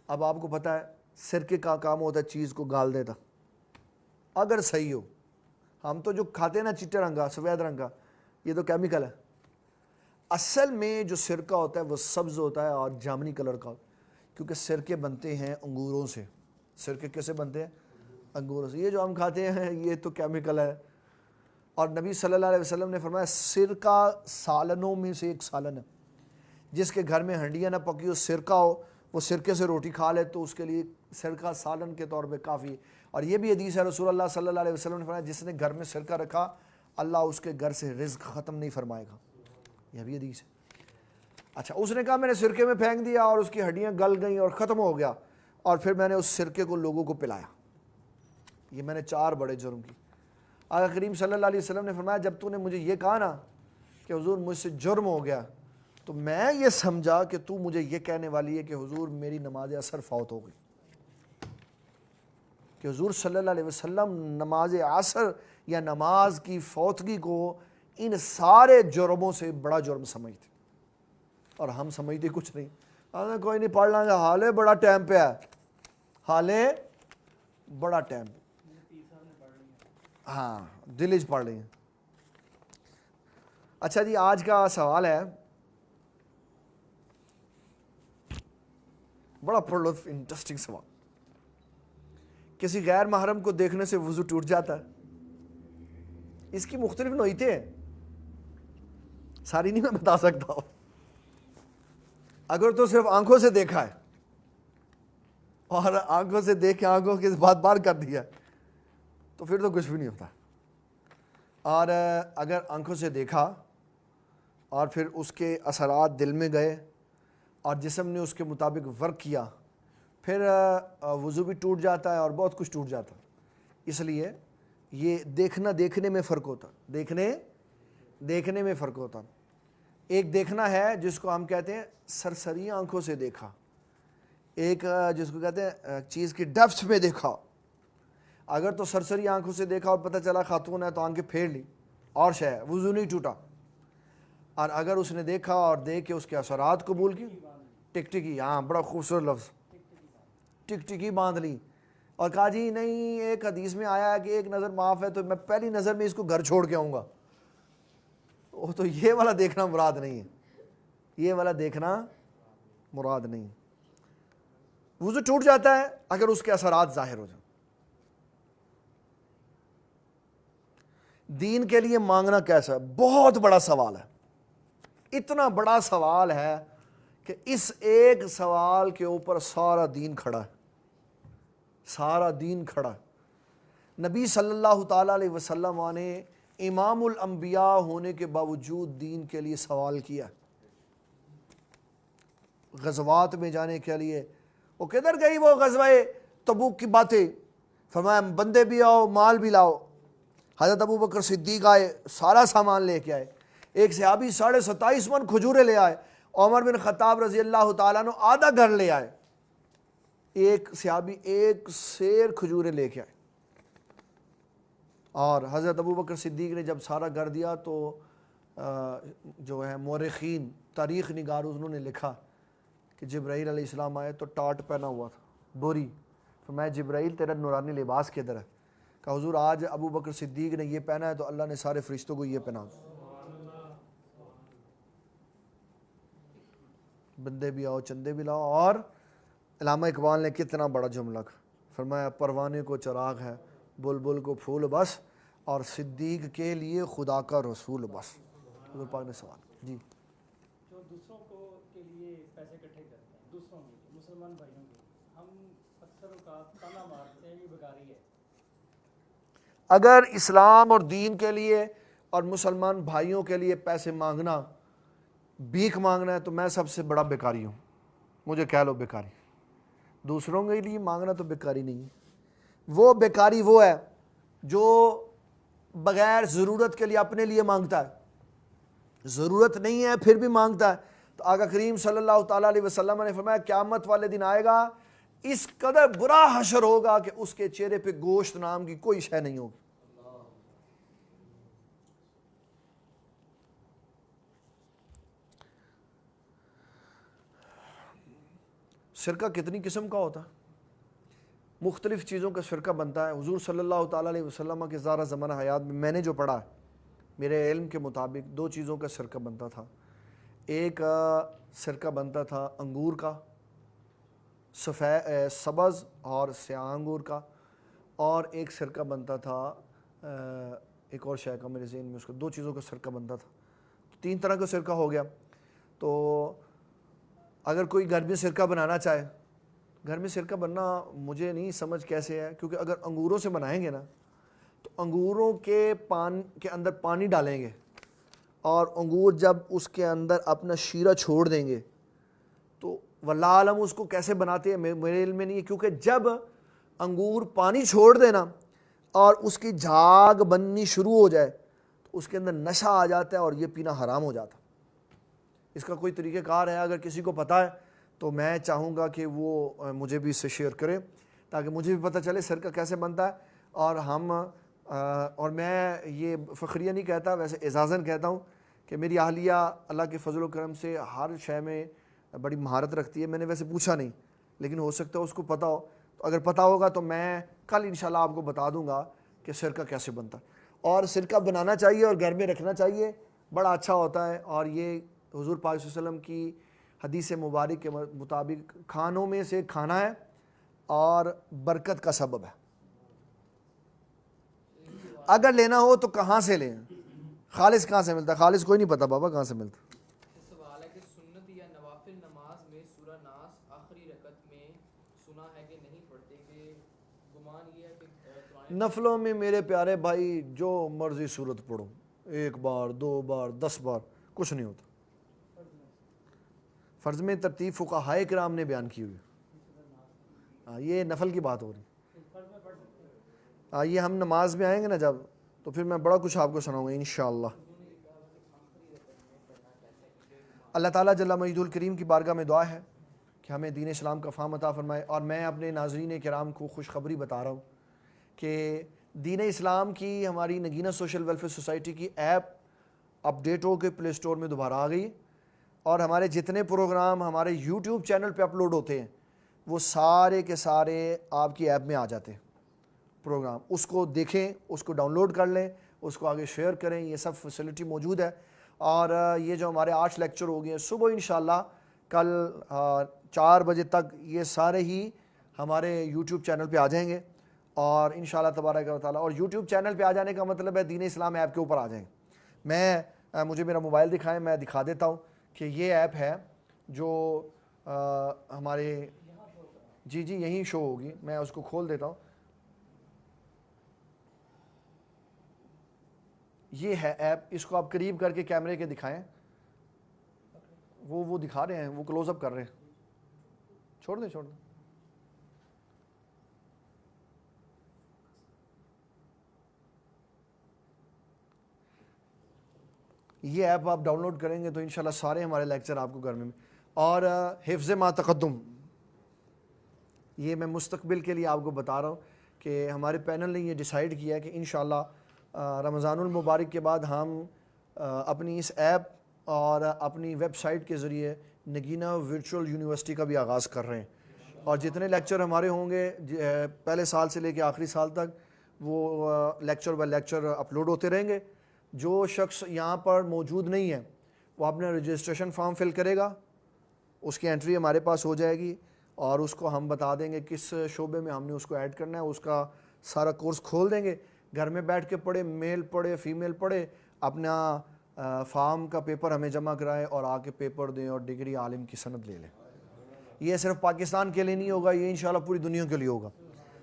اب آپ کو پتہ ہے سرکے کا کام ہوتا ہے چیز کو گال دیتا, اگر صحیح ہو. ہم تو جو کھاتے ہیں نا چٹے رنگ کا, سفید رنگ کا, یہ تو کیمیکل ہے. اصل میں جو سرکہ ہوتا ہے وہ سبز ہوتا ہے اور جامنی کلر کا, کیونکہ سرکے بنتے ہیں انگوروں سے. سرکے کیسے بنتے ہیں؟ انگوروں سے. یہ جو ہم کھاتے ہیں یہ تو کیمیکل ہے. اور نبی صلی اللہ علیہ وسلم نے فرمایا سرکہ سالنوں میں سے ایک سالن ہے. جس کے گھر میں ہنڈیاں نہ پکی ہو, سرکہ ہو, وہ سرکے سے روٹی کھا لے تو اس کے لیے سرکہ سالن کے طور پہ کافی. اور یہ بھی حدیث ہے، رسول اللہ صلی اللہ علیہ وسلم نے فرمایا جس نے گھر میں سرکہ رکھا اللہ اس کے گھر سے رزق ختم نہیں فرمائے گا، یہ بھی حدیث ہے۔ اچھا اس نے کہا میں نے سرکے میں پھینک دیا اور اس کی ہڈیاں گل گئیں اور ختم ہو گیا، اور پھر میں نے اس سرکے کو لوگوں کو پلایا، یہ میں نے 4 بڑے جرم کی۔ آقا کریم صلی اللہ علیہ وسلم نے فرمایا جب تو نے مجھے یہ کہا نا کہ حضور مجھ سے جرم ہو گیا، تو میں یہ سمجھا کہ تو مجھے یہ کہنے والی ہے کہ حضور میری نماز عصر فوت ہو گئی، کہ حضور صلی اللہ علیہ وسلم نماز عصر یا نماز کی فوتگی کو ان سارے جرموں سے بڑا جرم سمجھتے، اور ہم سمجھتے کچھ نہیں، کوئی نہیں پڑھ لیں گا، حالے بڑا ٹائم پہ ہے، حالے بڑا ٹائم پہ، ہاں دلج پڑھ رہی ہیں۔ اچھا جی آج کا سوال ہے بڑا پرلطف انٹرسٹنگ سوال، کسی غیر محرم کو دیکھنے سے وضو ٹوٹ جاتا ہے؟ اس کی مختلف نوعیتیں ہیں، ساری نہیں میں بتا سکتا ہوں۔ اگر تو صرف آنکھوں سے دیکھا ہے اور آنکھوں سے دیکھ کے آنکھوں کے بات بار کر دیا تو پھر تو کچھ بھی نہیں ہوتا، اور اگر آنکھوں سے دیکھا اور پھر اس کے اثرات دل میں گئے اور جسم نے اس کے مطابق ورک کیا پھر وضو بھی ٹوٹ جاتا ہے اور بہت کچھ ٹوٹ جاتا ہے۔ اس لیے یہ دیکھنے میں فرق ہوتا، دیکھنے میں فرق ہوتا۔ ایک دیکھنا ہے جس کو ہم کہتے ہیں سرسری آنکھوں سے دیکھا، ایک جس کو کہتے ہیں چیز کی ڈیپتھ میں دیکھا۔ اگر تو سرسری آنکھوں سے دیکھا اور پتہ چلا خاتون ہے تو آنکھیں پھیر لی اور شے ہے، وضو نہیں ٹوٹا۔ اور اگر اس نے دیکھا اور دیکھ کے اس کے اثرات قبول کی، ٹکٹکی، ہاں بڑا خوبصورت لفظ، ٹکٹکی باندھ لی اور کہا جی نہیں ایک حدیث میں آیا ہے کہ ایک نظر معاف ہے تو میں پہلی نظر میں اس کو گھر چھوڑ کے آؤں گا، وہ تو یہ والا دیکھنا مراد نہیں ہے، یہ والا دیکھنا مراد نہیں۔ وضو ٹوٹ جاتا ہے اگر اس کے اثرات ظاہر ہو جائیں۔ دین کے لیے مانگنا کیسا ہے؟ بہت بڑا سوال ہے، اتنا بڑا سوال ہے کہ اس ایک سوال کے اوپر سارا دین کھڑا ہے، سارا دین کھڑا ہے۔ نبی صلی اللہ تعالیٰ علیہ وسلم نے امام الانبیاء ہونے کے باوجود دین کے لیے سوال کیا، غزوات میں جانے کے لیے۔ وہ کدھر گئی وہ غزوہ تبوک کی باتیں؟ فرمایا بندے بھی آؤ مال بھی لاؤ۔ حضرت ابو بکر صدیق آئے، سارا سامان لے کے آئے، ایک صحابی 27.5 من کھجورے لے آئے، عمر بن خطاب رضی اللہ تعالیٰ عنہ آدھا گھر لے آئے، ایک صحابی 1 سیر کھجورے لے کے آئے۔ اور حضرت ابو بکر صدیق نے جب سارا گھر دیا تو جو ہے مورخین تاریخ نگار انہوں نے لکھا کہ جبرائیل علیہ السلام آئے تو ٹاٹ پہنا ہوا تھا، بوری۔ فرمایا جبرائیل تیرا نورانی لباس کدھر ہے؟ کہ حضور آج ابو بکر صدیق نے یہ پہنا ہے تو اللہ نے سارے فرشتوں کو یہ پہنا۔ بندے بھی آؤ چندے بھی لاؤ۔ اور علامہ اقبال نے کتنا بڑا جملہ فرمایا، پروانے کو چراغ ہے بلبل کو پھول بس، اور صدیق کے لیے خدا کا رسول بس۔ حضور پاک نے سوال جی جو دوسروں کو کے لیے پیسے اکٹھے کرتے ہیں، دوسروں کے مسلمان بھائیوں کے، ہم اکثر اوقات تانا مارتے ہیں یہ بیکاری ہے۔ اگر اسلام اور دین کے لیے اور مسلمان بھائیوں کے لیے پیسے مانگنا، بھیک مانگنا ہے تو میں سب سے بڑا بیکاری ہوں، مجھے کہہ لو بیکاری۔ دوسروں کے لیے مانگنا تو بیکاری نہیں ہے، وہ بیکاری وہ ہے جو بغیر ضرورت کے لیے اپنے لیے مانگتا ہے، ضرورت نہیں ہے پھر بھی مانگتا ہے۔ تو آقا کریم صلی اللہ تعالیٰ علیہ وسلم نے فرمایا قیامت والے دن آئے گا اس قدر برا حشر ہوگا کہ اس کے چہرے پہ گوشت نام کی کوئی شے نہیں ہوگی۔ سرقہ کتنی قسم کا ہوتا ہے؟ مختلف چیزوں کا سرقہ بنتا ہے۔ حضور صلی اللہ تعالیٰ علیہ وسلم کے زارہ زمانہ حیات میں نے جو پڑھا ہے میرے علم کے مطابق 2 چیزوں کا سرقہ بنتا تھا۔ ایک سرقہ بنتا تھا انگور کا، سبز اور سیاہ انگور کا، اور ایک سرقہ بنتا تھا ایک اور شے کا میرے ذہن میں، اس کو 2 چیزوں کا سرقہ بنتا تھا، 3 طرح کا سرقہ ہو گیا۔ تو اگر کوئی گھر میں سرقہ بنانا چاہے گھر میں سرکہ بننا مجھے نہیں سمجھ کیسے ہے، کیونکہ اگر انگوروں سے بنائیں گے نا تو انگوروں کے اندر پانی ڈالیں گے اور انگور جب اس کے اندر اپنا شیرہ چھوڑ دیں گے تو واللہ عالم اس کو کیسے بناتے ہیں میرے علم میں نہیں ہے، کیونکہ جب انگور پانی چھوڑ دینا اور اس کی جھاگ بننی شروع ہو جائے تو اس کے اندر نشہ آ جاتا ہے اور یہ پینا حرام ہو جاتا ہے۔ اس کا کوئی طریقہ کار ہے، اگر کسی کو پتہ ہے تو میں چاہوں گا کہ وہ مجھے بھی اس سے شیئر کرے تاکہ مجھے بھی پتہ چلے سرکہ کیسے بنتا ہے۔ اور میں یہ فخریہ نہیں کہتا، ویسے اعزازاً کہتا ہوں کہ میری اہلیہ اللہ کے فضل و کرم سے ہر شے میں بڑی مہارت رکھتی ہے۔ میں نے ویسے پوچھا نہیں، لیکن ہو سکتا ہے اس کو پتہ ہو، تو اگر پتہ ہوگا تو میں کل انشاءاللہ آپ کو بتا دوں گا کہ سرکہ کیسے بنتا ہے۔ اور سرکہ بنانا چاہیے اور گھر میں رکھنا چاہیے، بڑا اچھا ہوتا ہے، اور یہ حضور پاک صلی اللہ علیہ وسلم کی حدیث مبارک کے مطابق کھانوں میں سے کھانا ہے اور برکت کا سبب ہے۔ اگر لینا ہو تو کہاں سے لیں؟ خالص کہاں سے ملتا ہے؟ خالص کوئی نہیں پتہ بابا کہاں سے ملتا۔ سوال ہے کہ سنت یا نوافل نماز میں سورہ ناس آخری رکعت میں سنا ہے کہ نہیں پڑھتے، کہ گمان یہ ہے کہ نفلوں میں میرے پیارے بھائی جو مرضی صورت پڑھو، 1 بار 2 بار 10 بار، کچھ نہیں ہوتا۔ فرض میں ترتیب فقہائے کرام نے بیان کی ہوئی، یہ نفل کی بات ہو رہی۔ یہ ہم نماز میں آئیں گے نا جب، تو پھر میں بڑا کچھ آپ کو سناؤں گا انشاءاللہ۔ اللہ تعالیٰ جل مجیدہ الکریم کی بارگاہ میں دعا ہے کہ ہمیں دین اسلام کا فہم عطا فرمائے۔ اور میں اپنے ناظرین کرام کو خوشخبری بتا رہا ہوں کہ دین اسلام کی ہماری نگینہ سوشل ویلفیئر سوسائٹی کی ایپ اپڈیٹ ہو کے پلے اسٹور میں دوبارہ آ گئی، اور ہمارے جتنے پروگرام ہمارے یوٹیوب چینل پہ اپلوڈ ہوتے ہیں وہ سارے کے سارے آپ کی ایپ میں آ جاتے ہیں پروگرام۔ اس کو دیکھیں، اس کو ڈاؤن لوڈ کر لیں، اس کو آگے شیئر کریں، یہ سب فیسلٹی موجود ہے۔ اور یہ جو ہمارے 8 لیکچر ہو گئے ہیں صبح انشاءاللہ کل 4 بجے تک یہ سارے ہی ہمارے یوٹیوب چینل پہ آ جائیں گے، اور انشاءاللہ تبارک و تعالیٰ۔ اور یوٹیوب چینل پہ آ جانے کا مطلب ہے دین اسلام ایپ کے اوپر آ جائیں گے۔ مجھے میرا موبائل دکھائیں، میں دکھا دیتا ہوں کہ یہ ایپ ہے جو ہمارے جی یہیں شو ہوگی، میں اس کو کھول دیتا ہوں۔ یہ ہے ایپ، اس کو آپ قریب کر کے کیمرے کے دکھائیں، وہ دکھا رہے ہیں، وہ کلوز اپ کر رہے ہیں، چھوڑ دیں۔ یہ ایپ آپ ڈاؤن لوڈ کریں گے تو انشاءاللہ سارے ہمارے لیکچر آپ کو گھر میں۔ اور حفظ ما تقدم، یہ میں مستقبل کے لیے آپ کو بتا رہا ہوں کہ ہمارے پینل نے یہ ڈیسائیڈ کیا ہے کہ انشاءاللہ رمضان المبارک کے بعد ہم اپنی اس ایپ اور اپنی ویب سائٹ کے ذریعے نگینہ ورچوئل یونیورسٹی کا بھی آغاز کر رہے ہیں، اور جتنے لیکچر ہمارے ہوں گے پہلے سال سے لے کے آخری سال تک وہ لیکچر بائی لیکچر اپلوڈ ہوتے رہیں گے۔ جو شخص یہاں پر موجود نہیں ہے وہ اپنا رجسٹریشن فارم فل کرے گا، اس کی انٹری ہمارے پاس ہو جائے گی، اور اس کو ہم بتا دیں گے کس شعبے میں ہم نے اس کو ایڈ کرنا ہے، اس کا سارا کورس کھول دیں گے، گھر میں بیٹھ کے پڑھے، میل پڑھے فیمیل پڑھے، اپنا فارم کا پیپر ہمیں جمع کرائے اور آ کے پیپر دیں اور ڈگری عالم کی سند لے لیں۔ یہ صرف پاکستان کے لیے نہیں ہوگا، یہ انشاءاللہ پوری دنیا کے لیے ہوگا،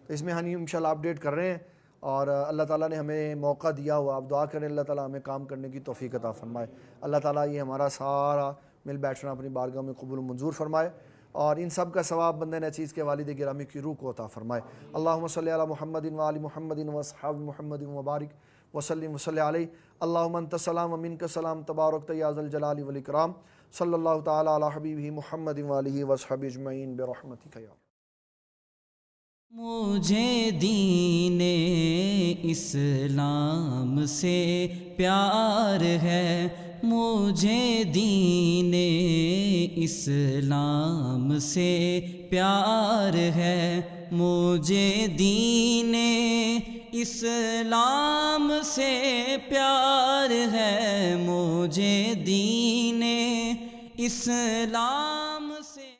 تو اس میں ہم انشاءاللہ اپڈیٹ کر رہے ہیں، اور اللہ تعالیٰ نے ہمیں موقع دیا ہوا، آپ دعا کریں اللہ تعالیٰ ہمیں کام کرنے کی توفیق عطا فرمائے۔ اللہ تعالیٰ یہ ہمارا سارا مل بیٹھنا اپنی بارگاہ میں قبول و منظور فرمائے، اور ان سب کا ثواب بندہ نچیز کے والد گرامی کی روح کو عطا فرمائے۔ اللہم صلی علی محمد و آل محمد و اصحاب محمد وبارک وسلم وصلی علیہ۔ اللہم انت السلام و منک السلام تبارک یا ذا الجلال والاکرام۔ صلی اللہ تعالی علی حبیبہ محمد و آلہ وصحبہ اجمعین برحمتک یا۔ مجھے دین اسلام سے پیار ہے، مجھے دین اسلام سے پیار ہے، مجھے دین اسلام سے پیار ہے، مجھے دین اسلام